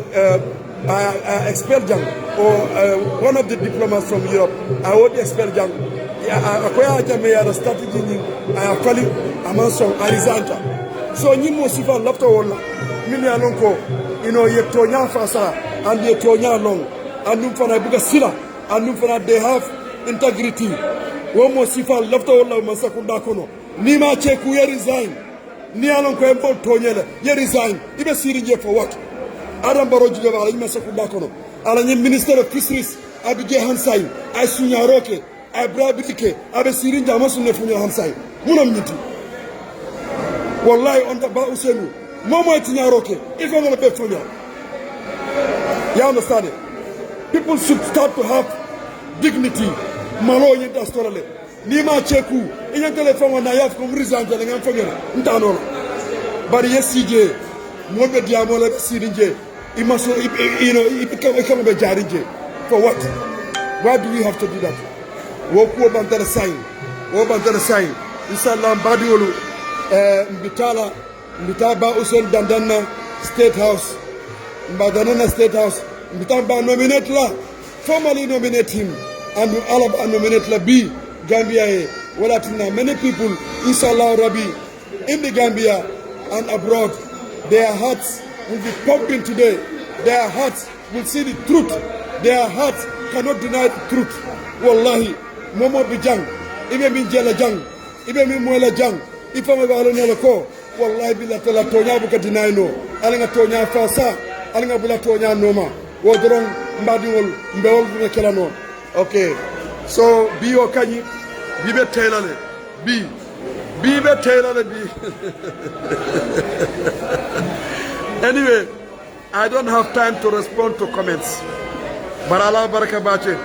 expert jang or one of the diplomats from Europe I would expert jang akoya Jammeh ya strategy ni afali amanso Arizanta so nyimo sifa lafta wala mimi alonko yetonya fasa and yetonya long and Buga Sila, and they have integrity. One more sifa left all of Masakunda Kono. Nima Cheku, ye resign. Nialon Kwempo Tonyele, ye resign. Even Syria for what? Adam Barojiga, Masakunda Kono. Alani Minister of Fisheries, Abije Hansai, I Sunya Roke, I Brabike, Abe Syrinja Masun Funya Hansai. Munamiti. Wallahi on the Bausenu. Momo Etinya Roke, if I'm going to pay for you. You understand it? People should start to have dignity. Malo yenta storale. Nima cheku. Iyan telephone na yaf kum resign jale ngam fogere. Ntano. Bari yesije. Mobe diamola sirinje. Imaso become be jarinje. For what? Why do we have to do that? Woku bantara sign. Inshallah badiolu mbitaba Usain Dandana State House. Mbadanana State House. Mbitamba nominate la, formally nominate him, and Alaba nominate la B, Gambia. Walatina, many people, inshallah Rabbi, in the Gambia and abroad, their hearts will be pumping today. Their hearts will see the truth. Their hearts cannot deny the truth. Wallahi, Momo Bijang, Ibe min Jela Jang, Ibe min Muela Jang, Ifa Mabalonela Ko, Wallahi Bilatala Tonya Buka deny no, Alinga Tonya Fasa, Alinga Bula Tonya Noma. Wodron mbadiwol mbewol be kelano okay so bi o kanyi bi be taylale bi anyway I don't have time to respond to comments. But Allah baraka bache.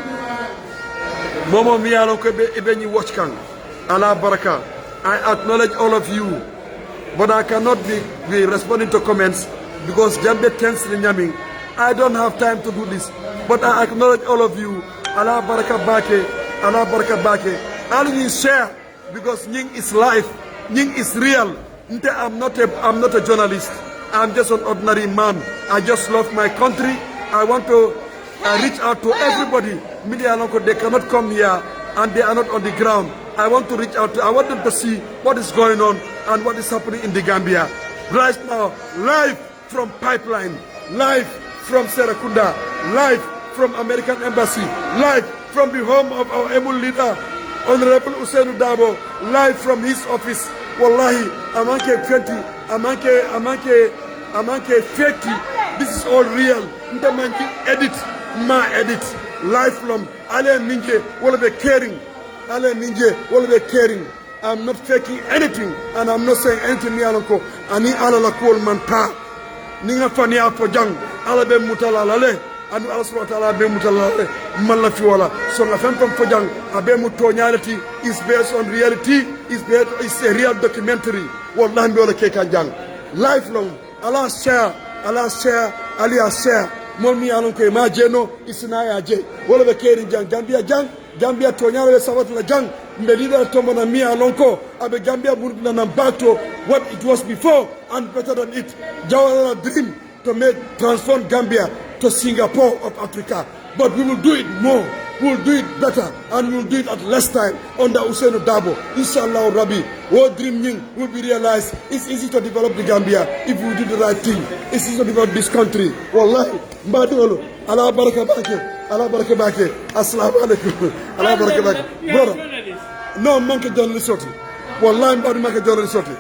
Momo miyalo ko be watch kang. Allah baraka. I acknowledge all of you. But I cannot be responding to comments because Gambia tends to Nyaming. I don't have time to do this. But I acknowledge all of you. Allah baraka bake. Allah baraka bake. All you share because Nying is life. Nying is real. I'm not a journalist. I'm just an ordinary man. I just love my country. I want to reach out to everybody. Media Lonko, they cannot come here and they are not on the ground. I want to reach out I want them to see what is going on and what is happening in the Gambia. Right now, live from Pipeline, live from Serakunda, live from American Embassy, live from the home of our able leader, Honorable Ousainou Darboe, live from his office. Wallahi, amanke 20, amanke 50. This is all real. Ntamanki edit, live from Ale Minje, will be caring. Ale Minje, will be caring. I'm not faking anything, and I'm not saying anything. Ani ala la kol manta. Ninga fania for jang. Ala be mutala lale. Anu ala subhanahu wa ta'ala be mutala lale. Malla fi wala. So la fem for jang. Abe mutonyality is based on reality. It's a real documentary. Wallahi be wala kekan jang. Lifelong. Allah share. Ali share. Molmi alon ko ma jeno isna ya je. Wala be keri jang. Gambia tonyala be sabat la jang. Mbelida tomona mi alonko abe Gambia burkina na back to what it was before and better than it. Jawara dream to transform Gambia to Singapore of Africa. But we will do it more. We will do it better and we will do it at less time under Ousainou Darboe. Inshallah Rabbi, what dream will be realized. It's easy to develop the Gambia if we do the right thing. It's easy to develop this country. Wallahi, mbadolo, Allah baraka bake, assalamu alaikum, Allah baraka bake. Brother, no manke journalist soti. Wallahi mbadu manke journalist soti.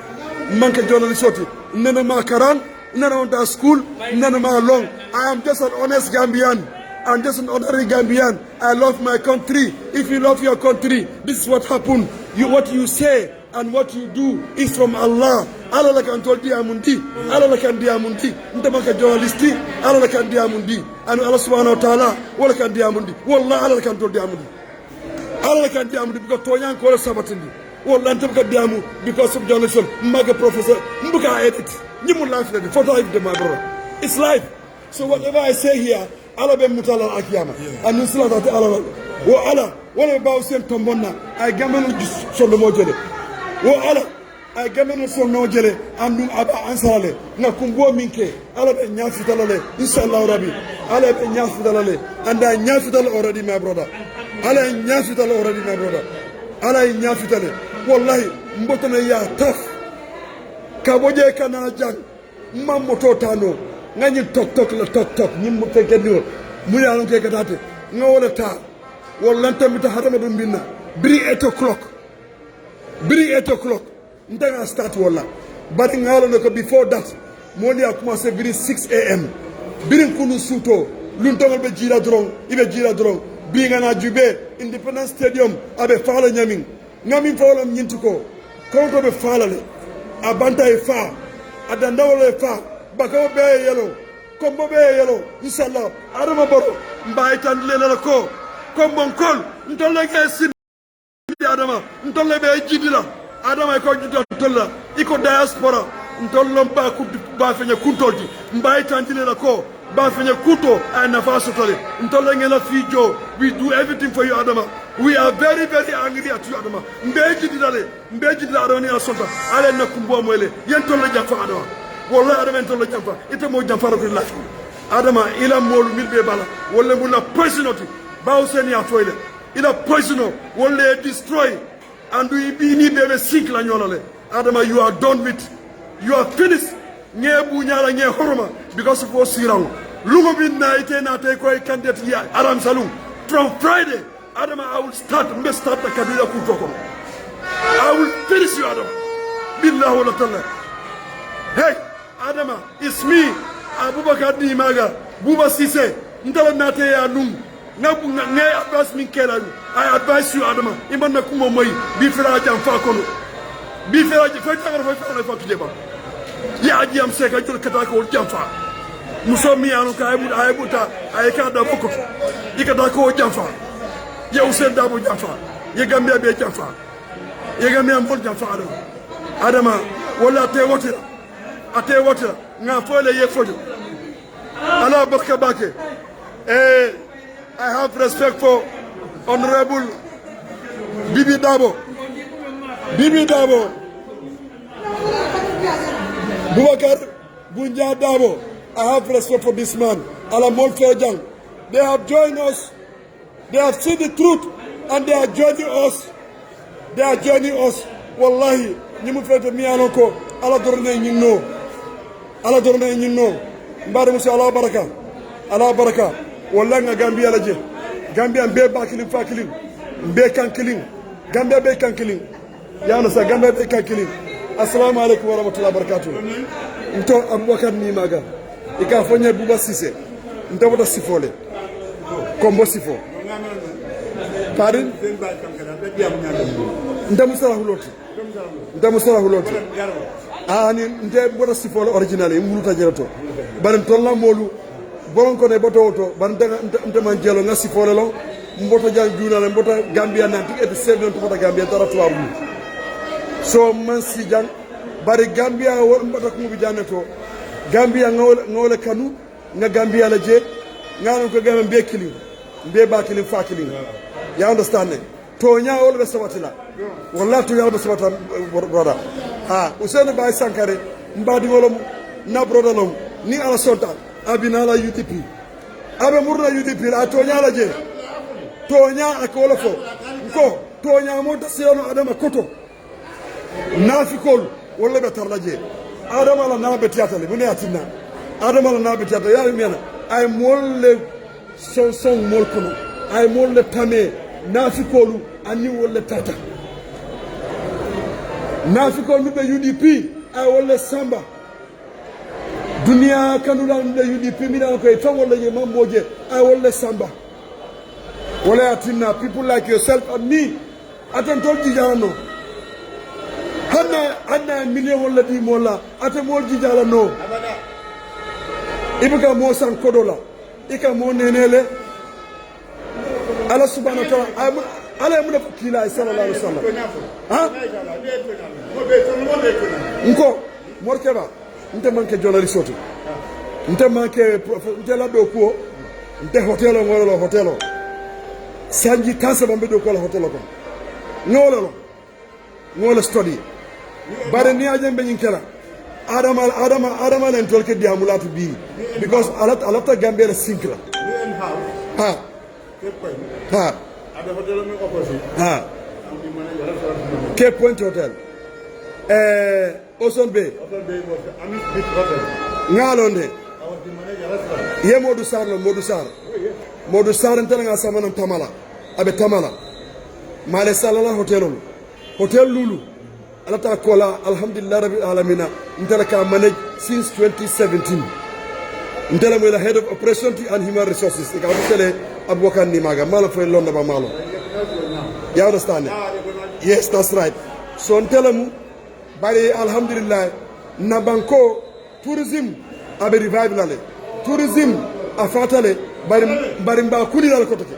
Manke journalist soti. Nene ma karan, nene on school, nene ma long. I am just an honest Gambian. I'm just an ordinary Gambian. I love my country. If you love your country, this is what happened. What you say and what you do is from Allah. Allah la kan tol diamundi. Allah la kan diamundi. Ntama ka journalisti. Allah la kan diamundi. And Allah subhanahu wa ta'ala wala kan diamundi. Wallah Allah la kan tol diamundi. Allah la kan diamundi because toyan ko la sabatindi. Wallah ntama ka diamu because of journalism. Maga professor. Mbuka edit. Nyimu life lady. Photo life de my brother. It's life. So whatever I say here, Allah be mutala akiyama anu silata ta Allah wo ala wala baw sen tombonna ay gamanu sondo mo jele wo ala ay gamanu sondo jele andum aba ansale na kumbo minke ala be nyafitala inshallah rabbi ala be nyafitala anda nyafitala already my brother ala nyafitala already my brother ala nyafitala wallahi mbotana ya taf kaboje kana jang mamoto tano ngani tok nyimmu tegeddo mu yalon ke gatate ngawala ta wallanta mi ta hadama dum binna bri 8 o'clock ndanga start wala bari ngalo ko before that moni a commencé bri 6 am bri kunu suto lun tongol be jira drong bi ngana jube Independence Stadium abe fala ngami fawlam nyintuko ko be falale abanta e fa adandawle fa bakaw be yelo kombo be yelo inshallah adama baro mbay tan lelela ko kombon kol ntolle ke sin adama ntolle be jidila adama ko jidda tolla iko diaspora ntollom ba ku ba fenya kuntolti mbay tan lelela ko ba fenya kuto ay nafaso tole ntolle ngela fijo we do everything for you adama we are very very angry at you adama mbeji didala adama ni asonta ale na kumbo moyle yen tolle jafa adama wallahi adama en tolle jafa ite mo jafa ko lafi adama ila molu milbe bala wala mula poisonoti bawsen ya foyle ila poisono wala destroy and we be ni bebe sink la nyolale adama you are done with you are finished ngebu nyala nge horoma because of osirawo lugo bin na ite na tay koy candidate ya aram salum from Friday adama I will start the kabila kutoko I will finish you adama billahi wala talla hey adama it's me Abubakar Nimaga Buba Sise ndala nate ya num ngabu ngay advice min kela I advise you adama imana kumo moy bi fera jam fa kono bi fera ji fa tangara fa tujeba ya aji am seka jul kata ko jam fa muso mi anu ka ay buta ay ka da ko ikata ko jamfa ya Usain Dabo jamfa ya Gambia be jamfa ya Gambia mbol jamfa adama wala te wotira ate wotira nga fole ye fojo ala barka bake I have respect for Honorable Bibi Dabo Boubacar Bunja Dabo. I have respect for this man. Alamol Fejang. They have joined us. They have seen the truth and they are joining us. Wallahi, nimu fete mi anoko. Ala dorne nyinno. Mbare musi ala baraka. Wallahi nga Gambia laje. Gambia mbe bakilin fakilin. Mbe kankilin. Gambia be kankilin. Yana sa Gambia be kankilin. Assalamu alaikum wa rahmatullahi wa barakatuh. Nto Abubakar ni maga. Ika fonye Buba Sise. Nto wata sifole. Kombo sifo. Pardon? Nta musala huloti. Ah ni nte wata sifole originally muluta jerato. Ban tolla molu boron ko ne boto oto ban nte man jelo nga sifole lo mboto jang junale mboto Gambia nanti et 7 to Gambia tara to abu. So man si jang bari Gambia won mbata ko bi janato Gambia ngole kanu nga Gambia la je ngano ko Gambia be killing be ba killing fa killing you understand me to nya wol be sawatila wallahi to yalba sawata brother Usain Bay Sankare mbadi wolom na brother lom ni ala sonta abina la UDP abe murna UDP la to nya la je to nya akola fo ko to nya mo tasiyano adama koto nafikol wala be tarlaje adama la nabe tiatale bu ne atina adama la nabe tiatale ya miana ay molle son mol kono ay molle tame nafikolu ani wala tata nafikol be UDP ay wala samba dunia kanula be UDP mi dan ko e to wala ye mamboje ay wala samba wala atina people like yourself and me atantol jijano Hanna million wala di mola ate mol jijala no ibuka mo san kodola ika mo nenele Allah subhanahu wa ta'ala ala mu kila sallallahu alaihi wasallam nko morkeba nte manke jonali soto nte manke nte la do ko nte hotelo ngolo sanji kansa bambe do ko hotelo ko ngolo study bare ni ajem be nyinkela adama len tolke diamulatu bi because alata Gambia la sinkla ha ada hotel mi opposite Cape Point Hotel Ocean Bay was Amis Beach Hotel ngalonde I was the manager restaurant ye Modou Sarr ntela nga samana tamala abe tamala male salala hotel Lulu alata kola alhamdulillah rabbil alamin ntela ka manage since 2017 ntela mo la head of operation and human resources ka tele Abubakar ni maga mala fay londa ba malo you understand yes that's right so ntela mu bari alhamdulillah na banko tourism abe revive lale tourism afatale bari mba kulilal ko take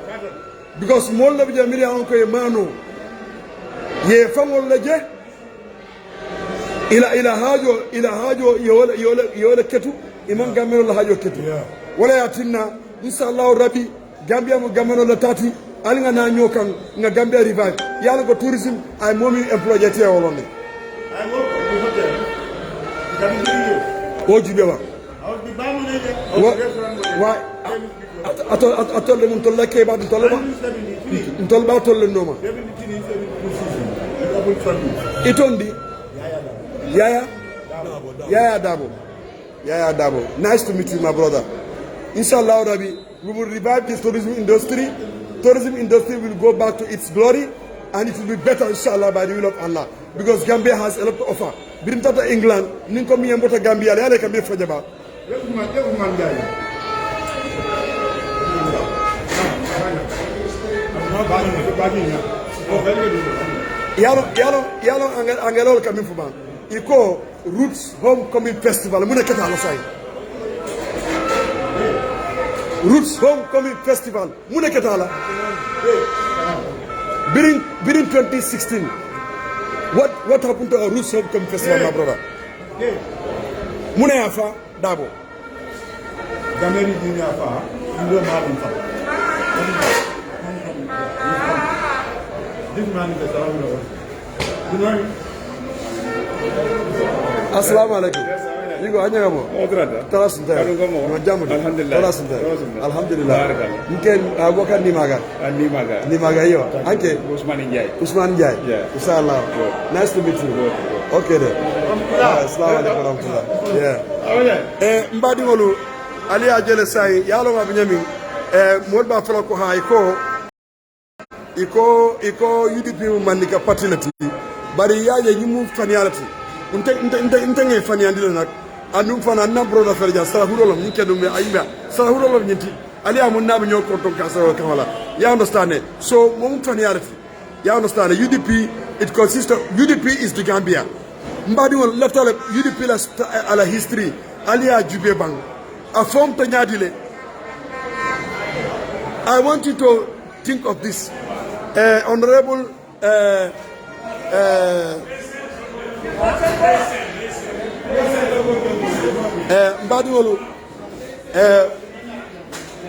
because mol la bi jamiri on ko e mano ye fangol la je ila hajo yola ketu imam gamero la hajo ketu wala yatinna inshallah rabbi Gambia mo gamano la tati alinga na nyokan nga Gambia revive yalla ko tourism ay momi employé te wolone I work for the hotel o jibewa I was the bar manager wa atole mun tolla ke ba tolla ntolba tolle noma itondi Yaya Dabo. Nice to meet you, my brother. Inshallah, Rabbi, we will revive this tourism industry. Tourism industry will go back to its glory, and it will be better, inshallah, by the will of Allah. Because Gambia has a lot to offer. Birimtata England, ninko mi yambota Gambia, yale kambi fajaba. Yalo angelol kambi fuban. Iko Roots Homecoming Festival muna kata ala sai Roots Homecoming Festival. Mune ketala. During 2016, what happened to our Roots Homecoming Festival, my brother? Mune afa dabo. Gameri dini afa, you don't have him. This man is a salon. Good morning. Assalamu alaikum. Yigo anya mo. Talasunda. No jamu. Alhamdulillah. Talasunda. Alhamdulillah. Mungkin abokan ni maga. Ni maga yo. Anke Usman Njai. Yeah. Inshallah. Nice to meet you. Okay then. Assalamu alaikum warahmatullah. Yeah. Mbadi ngolu ali ajele sai yalo mabinyami modba fala ko ha iko UDP mandika patinati bari yaje nyimu fanialati inte faniandilo nak andum fana na broda ferja sala hurolom nyike dum ayba sala hurolom nyinti ali amun nabi nyoko to kasaro kamala you understand it so mum fanialati you understand it? UDP it consists of UDP is the Gambia mbadi won leftale UDP la ala history ali ajube bang a form tanyadile I want you to think of this honorable Mbadiwolu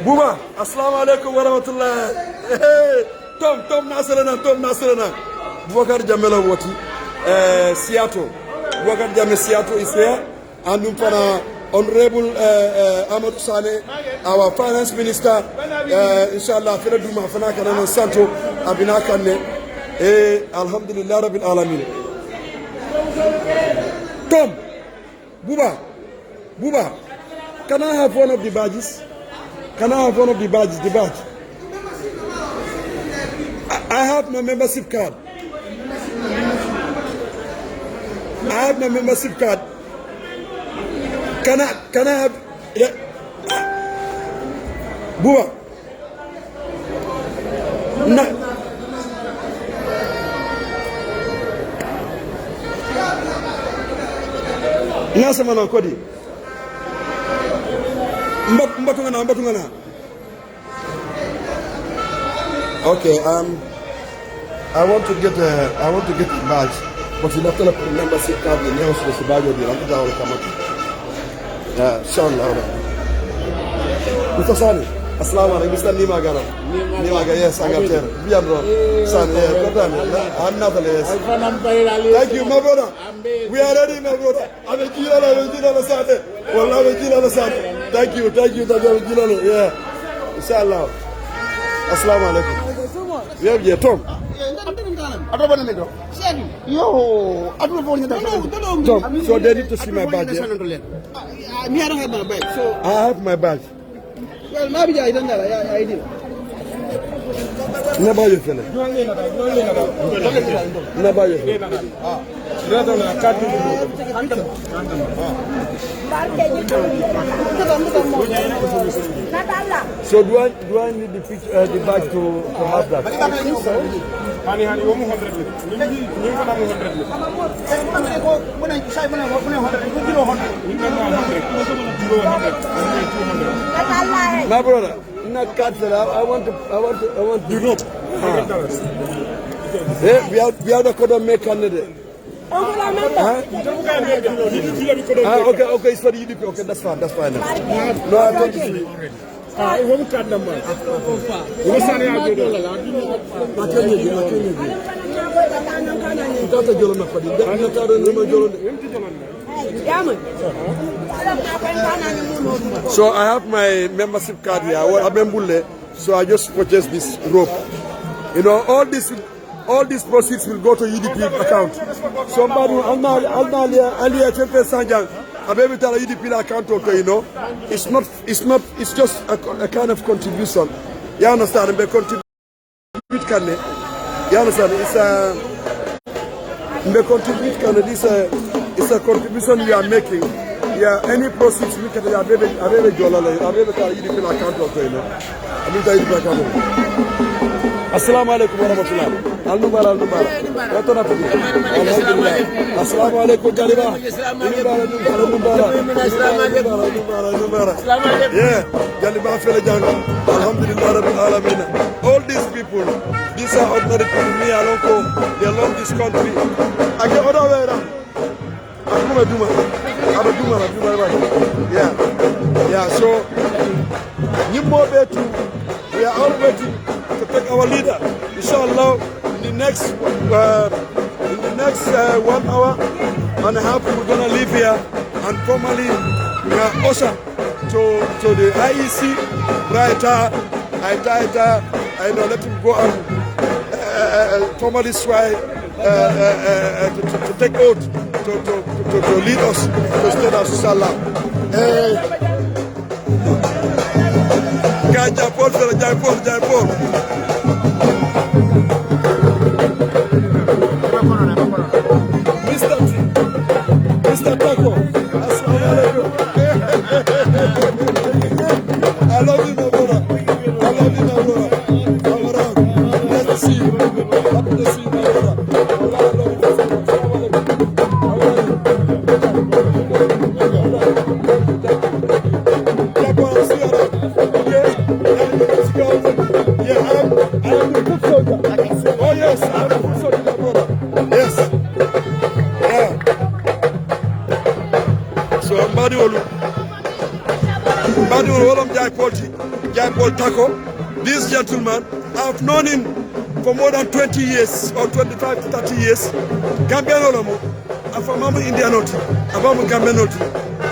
Buba assalamu alaikum wa rahmatullah Tom Nasrana Boubacar Jamela woti Seattle Boubacar Jamela Seattle is here and para honorable Amadou Sane our finance minister inshallah fere duma fana kana santo abina kanne alhamdulillah rabbil alamin Tom Buba can I have one of the badges the badge I have my membership card Can I have Buba Nasema na kodi mbatungana Okay I want to get a badge but you have to put membership card in your house badge or the kamati inshallah Mr. Sani assalamu alaikum Mr. Nimaga yes I got there Bianro Sani I'm not yes thank you my brother we are ready my brother I'm Sani Wallah Sani thank you yeah inshallah assalamu alaikum we have here Tom Tom so they need to see my badge Me, I don't have my badge. So I have my badge. Well, maybe I don't know. I did. Never you feel it. Never you feel it. So do I need the picture, the badge to have that? I think so. My brother, not cancel. I want. You know. We have the code make candidate. Okay, it's for the UDP. Okay, that's fine. No, I want to see. I won't cut them. So I have my membership card here. So I just purchased this rope. You know, all these proceeds will go to UDP account. Somebody Alia Chepe Sanjang, a baby tell UDP account, okay, you know. It's just a kind of contribution. You understand? They contribute can you understand? It's a contribution we are making. Yeah, any proceeds we can have a UDP account, okay, you know. Assalamu alaikum warahmatullah. Alnubara. Watona tabi. Alhamdulillah. Assalamu alaikum Jaliba. Alnubara. Yeah, Jaliba fele janga. Alhamdulillah Rabbil Alamin. All these people, these are ordinary people. Me alonko, they love this country. I get other way around. Yeah, so we are all waiting to take our leader. Inshallah, in the next 1 hour and a half, we're gonna leave here and formally usher to the IEC. Right, I know let him go and formally swear to take oath to lead us to state of Inshallah. Jaipur. Mr. Taco. Assalamualaikum. I love you, my brother. Nice to see you. Happy to see you, my brother. Jaipur Taco, this gentleman, I've known him for more than 20 years or 25 to 30 years. Gambian Olamu, I'm from Indian Noti, I'm from Gambian Noti.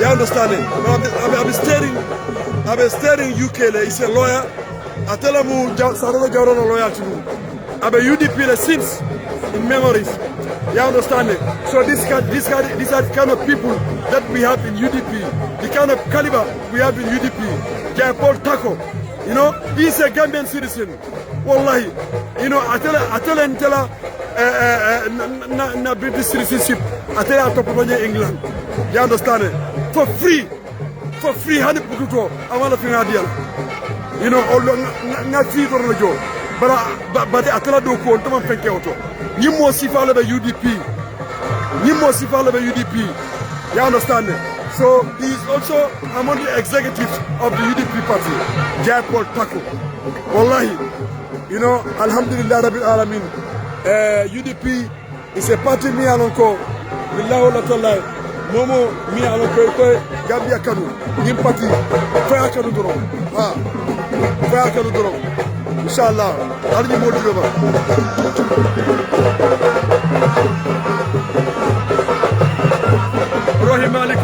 You understand it? I've been studying UK, he's a lawyer. I tell him, Sarada Jarona lawyer to me. I'm a UDP since in memories. You understand it? So these are the kind of people that we have in UDP, the kind of caliber we have in UDP. Jaipur Taco, you know, he's a Gambian citizen. Wallahi, you know, I tell her, na British citizenship. I tell her to England. You understand it? For free, 100%. I want to feel ideal. You know, not free for the job. But I tell her to go to my friend auto. You must see follow the UDP. You understand it? So he is also among the executives of the UDP party, Jaipur Taco. Wallahi, you know, Alhamdulillah Rabbil Alamin. UDP is a party me alonko. Billahu la ta'ala. Momo me alonko ko Gambia Kanu. Nim party. Faya Kanu doro. Faya Kanu doro. Inshallah. Alni mo diba. Rohi Malik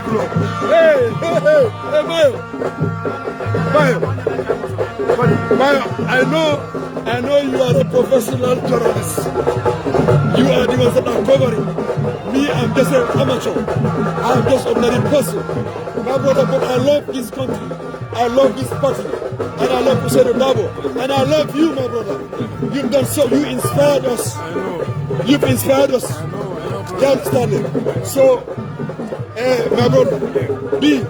Lolo. Hey, Mayo, I know you are a professional journalist. You are the ones that are covering. Me, I'm just an amateur. I'm just an ordinary person. My brother, but I love this country. I love this party. And I love Usaid Dabo. And I love you, my brother. You've done so. You inspired us. I know. You've inspired us. I know. You understand it? So, my brother, me, I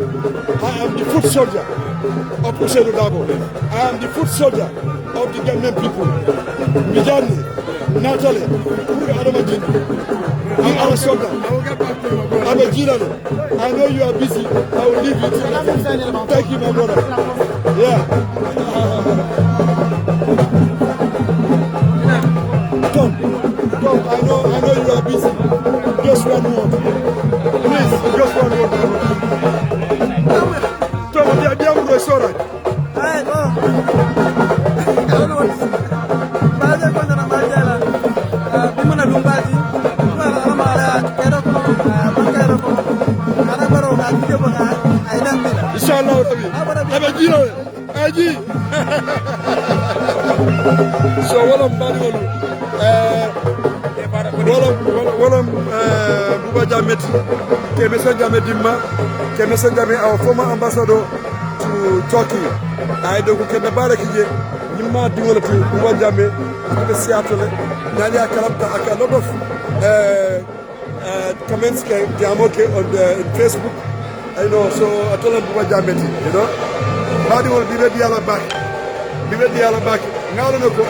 am the foot soldier of Usaid Dabo. I am the foot soldier of the Gambian people. Mijani, Natalie, Adamajini. I'm a soldier. I will get back to you, my brother. I'm a Girano. I know you are busy. I will leave you. Thank you, my brother. Yeah. Come. I know you are busy. Just one more. Please, just one more. Tom, they are down the restaurant. I don't know what to say. Inshallah, Aji. So, what I'm Buba Jamet, Kemesa Jamedima, Kemesa Jame, our former ambassador to Turkey. I don't get the Barakije, Nima Duola Buba Jame, Seattle, Nadia Kalapta, a lot of comments came on Facebook. I know, so I told them Buba Jamet, you know. Badi will be ready back. ngalo no ko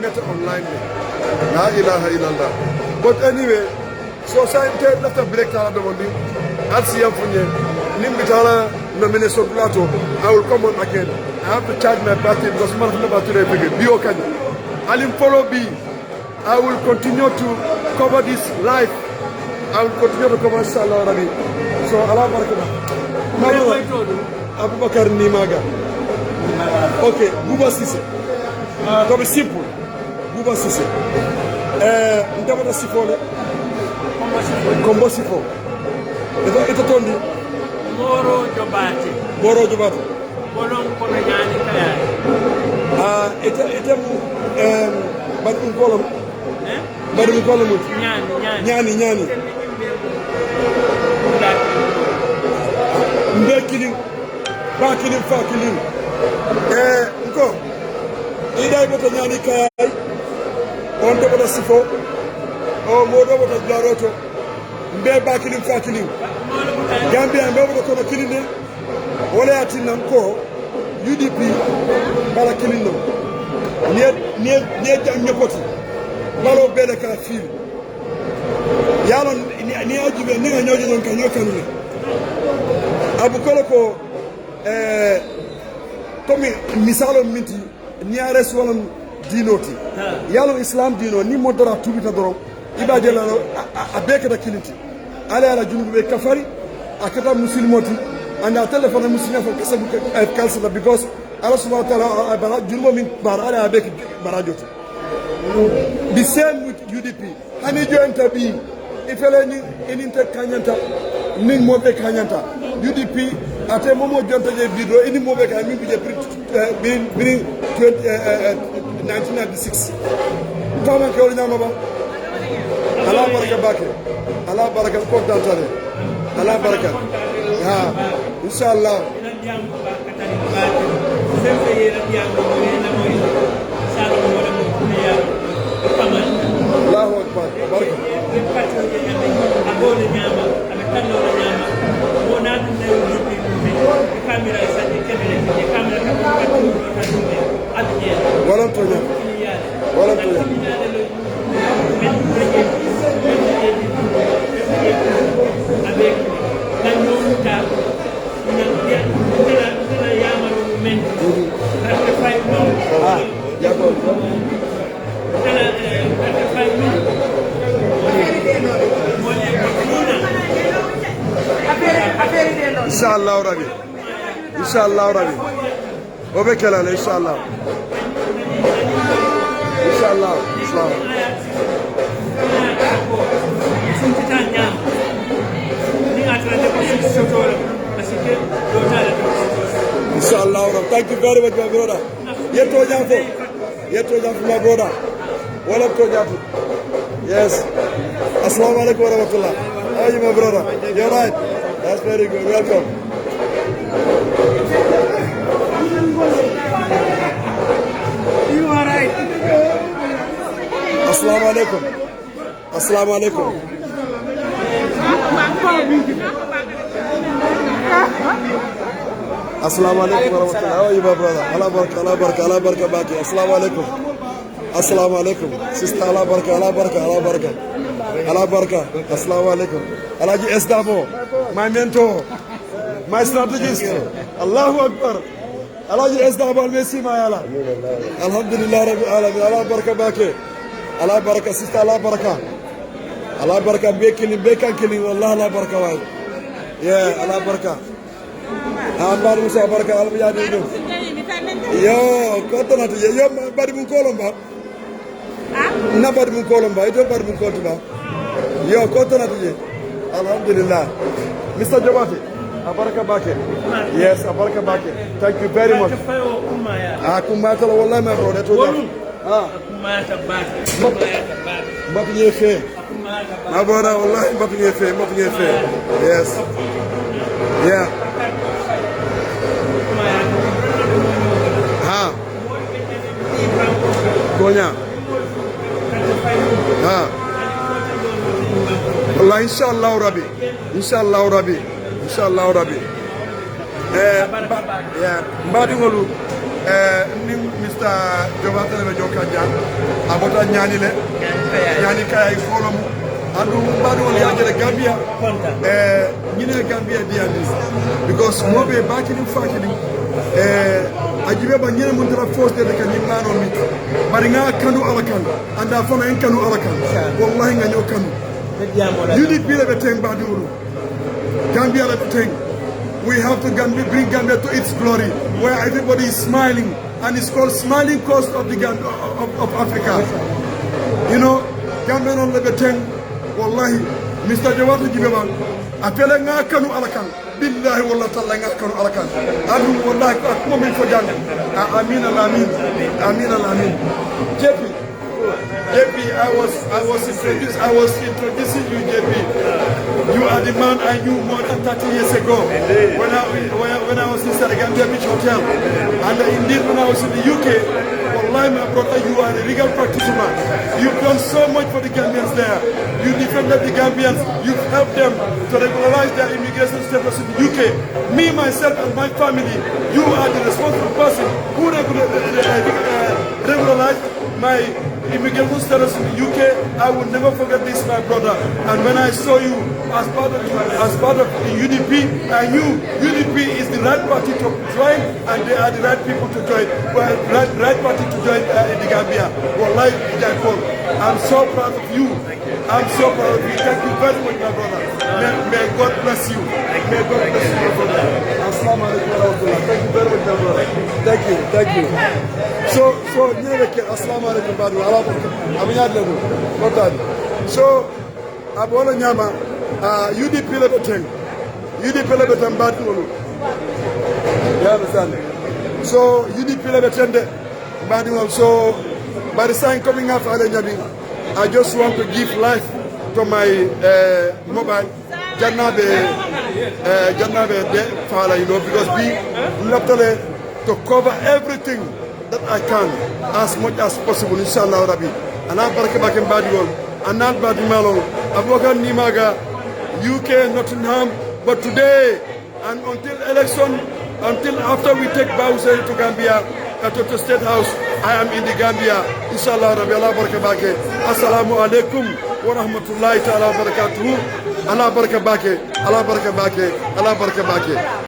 meta online la ilaha illallah. But anyway, so science after break tala do woni alsi yam funye nimbitala nomination plateau. I will come on again. I have to charge my battery because man from battery big be okay. I'll follow B. I will continue to cover this live. I will continue to cover Salah Rabi. So Allah barakah. Abu Bakar Nimaga. Okay, Buba Sise. Comme simple. Buba Sise. Ndabada Sifole. Kombo Sifo. Ito tondi. Moro Jobati. Moro Jobati. Bolon kono nyani kaya. Ita badum kolom. Badum kolom. Nyani. Mbe killing. Ba killing fa killing. Nko. Ida iboto nyani kaya. On to bodo sifo. O modo bodo jaroto. Mbe ba killing fa killing. Gambia mbe bodo kono killing ne. Wala yatina nko. UDP bala killing no. Nie jam nyopoti. Balo bele ka fil. Yalo ni ajibe ni nyoje non kanyo kanune. Abu koloko komi misalo minti ni ares wolon dinoti. Yalo Islam dino ni modara tubita doro. Ibaje la abeke da kilinti. Ala junube kafari akata muslimoti anda telephone muslim for kasabu cancel because Allah subhanahu wa ta'ala bara junube min bara ala abeke barajoti. The same with UDP. Hani jointa bi ifeleni ininte kanyanta ning mobe kanyanta UDP ate momo jonta je bidro ini mobe ka min bije bring 1996 tama ko nyama ba ala baraka bake ala baraka ko dantale ala baraka ha inshallah Allahu akbar baraka Walam tonya. Inshallah Rabbi. Inshallah Rabbi. Obekelale inshallah. Inshallah. Islam. Inshallah. Thank you very much, my brother. Yeto Jafo, my brother. Welcome to Jafo. Yes. Assalamu alaikum wa rahmatullah. How are you, my brother? You're right. That's very good. Welcome. You are right. Assalamu alaikum. Assalamu alaikum. Assalamu alaikum wa rahmatullah. How are you, my brother? Allah baraka baki. Assalamu alaikum. Assalamu alaikum. Sister, Allah baraka. Assalamu alaikum. Alaji Esdamo, my mentor, my strategist. Allahu Akbar. Alaji Esdamo al-Messi Mayala. Alhamdulillah Rabbil Alamin. Allah baraka baki. Allah baraka sister. Allah baraka bekan killing. Wallah Allah baraka wa. Yeah, Allah baraka. Ambar Musa baraka al-Biyadi. Yo, kota natu yo bari mun kolomba. Na bari mun kolomba. Ito bari mun kolomba. Yo, kota natu je. Alhamdulillah. Mr. Jabati, Abaraka Bake. Yes, Abaraka Bake. Thank you very much. Kumata wallahi my brother. Kumata Bake. Mbap nyefe. My brother wallahi mbap nyefe. Yes. Yeah. Ha. Konya. Ha. Allah inshallah Rabbi. Yeah. Mbadi ngolu ni Mr. Jobata le joka jang abota nyani le nyani kaya ifolomu andu mbadu wala yajere Gambia nyine Gambia dianis because mobe bakini fakini ajibe ba nyene mun tara force de kan nyimano mi bari nga kanu alakan anda fona en kanu alakan wallahi nga nyo kanu UDP le beteng baduru Gambia le beteng. We have to bring Gambia to its glory, where everybody is smiling, and it's called Smiling Coast of the of Africa. You know, Gambia on the beteng, wallahi, Mr. Jawatu Jibeba, apele nga kanu alakan, billahi wallah ta'ala nga kanu alakan. Adu wallahi akuma min fojang. Amin alamin, amin alamin. JP, I was introducing you, JP. You are the man I knew more than 30 years ago when I was in Saragambia Beach Hotel. And indeed, when I was in the UK, wallahi, my brother, you are a legal practitioner. You've done so much for the Gambians there. You defended the Gambians. You've helped them to regularize their immigration status in the UK. Me, myself, and my family, you are the responsible person who regularized my immigration status in the UK. I will never forget this, my brother. And when I saw you as part of the UDP, I knew UDP is the right party to join, and they are the right people to join. Well, right party to join in the Gambia. Wallahi, I'm so proud of you. I'm so proud of you. Thank you very much, my brother. May God bless you. May God bless you, my brother. Assalamu alaikum wa rahmatullah. Thank you very much, my brother. Thank you. So assalamu alaikum, brother. So abola nyama UDP le beteng bad lolu. You understand? So UDP le betende bad lolu. So by the sign coming after Ale Nyabi, I just want to give life to my mobile Jannabe de Fala, you know, because we love to cover everything that I can as much as possible, inshallah Rabbi. And I'm back in Badiol, and not Badimalo. I've worked on Nimaga, UK, Nottingham, but today, and until election, until after we take Bowser to Gambia, to State House, I am in the Gambia, inshallah Rabbi. Allah barakabake. Assalamu alaikum wa rahmatullahi ta'ala wa barakatuhu. Allah barakabake. Allah barakabake. Allah barakabake.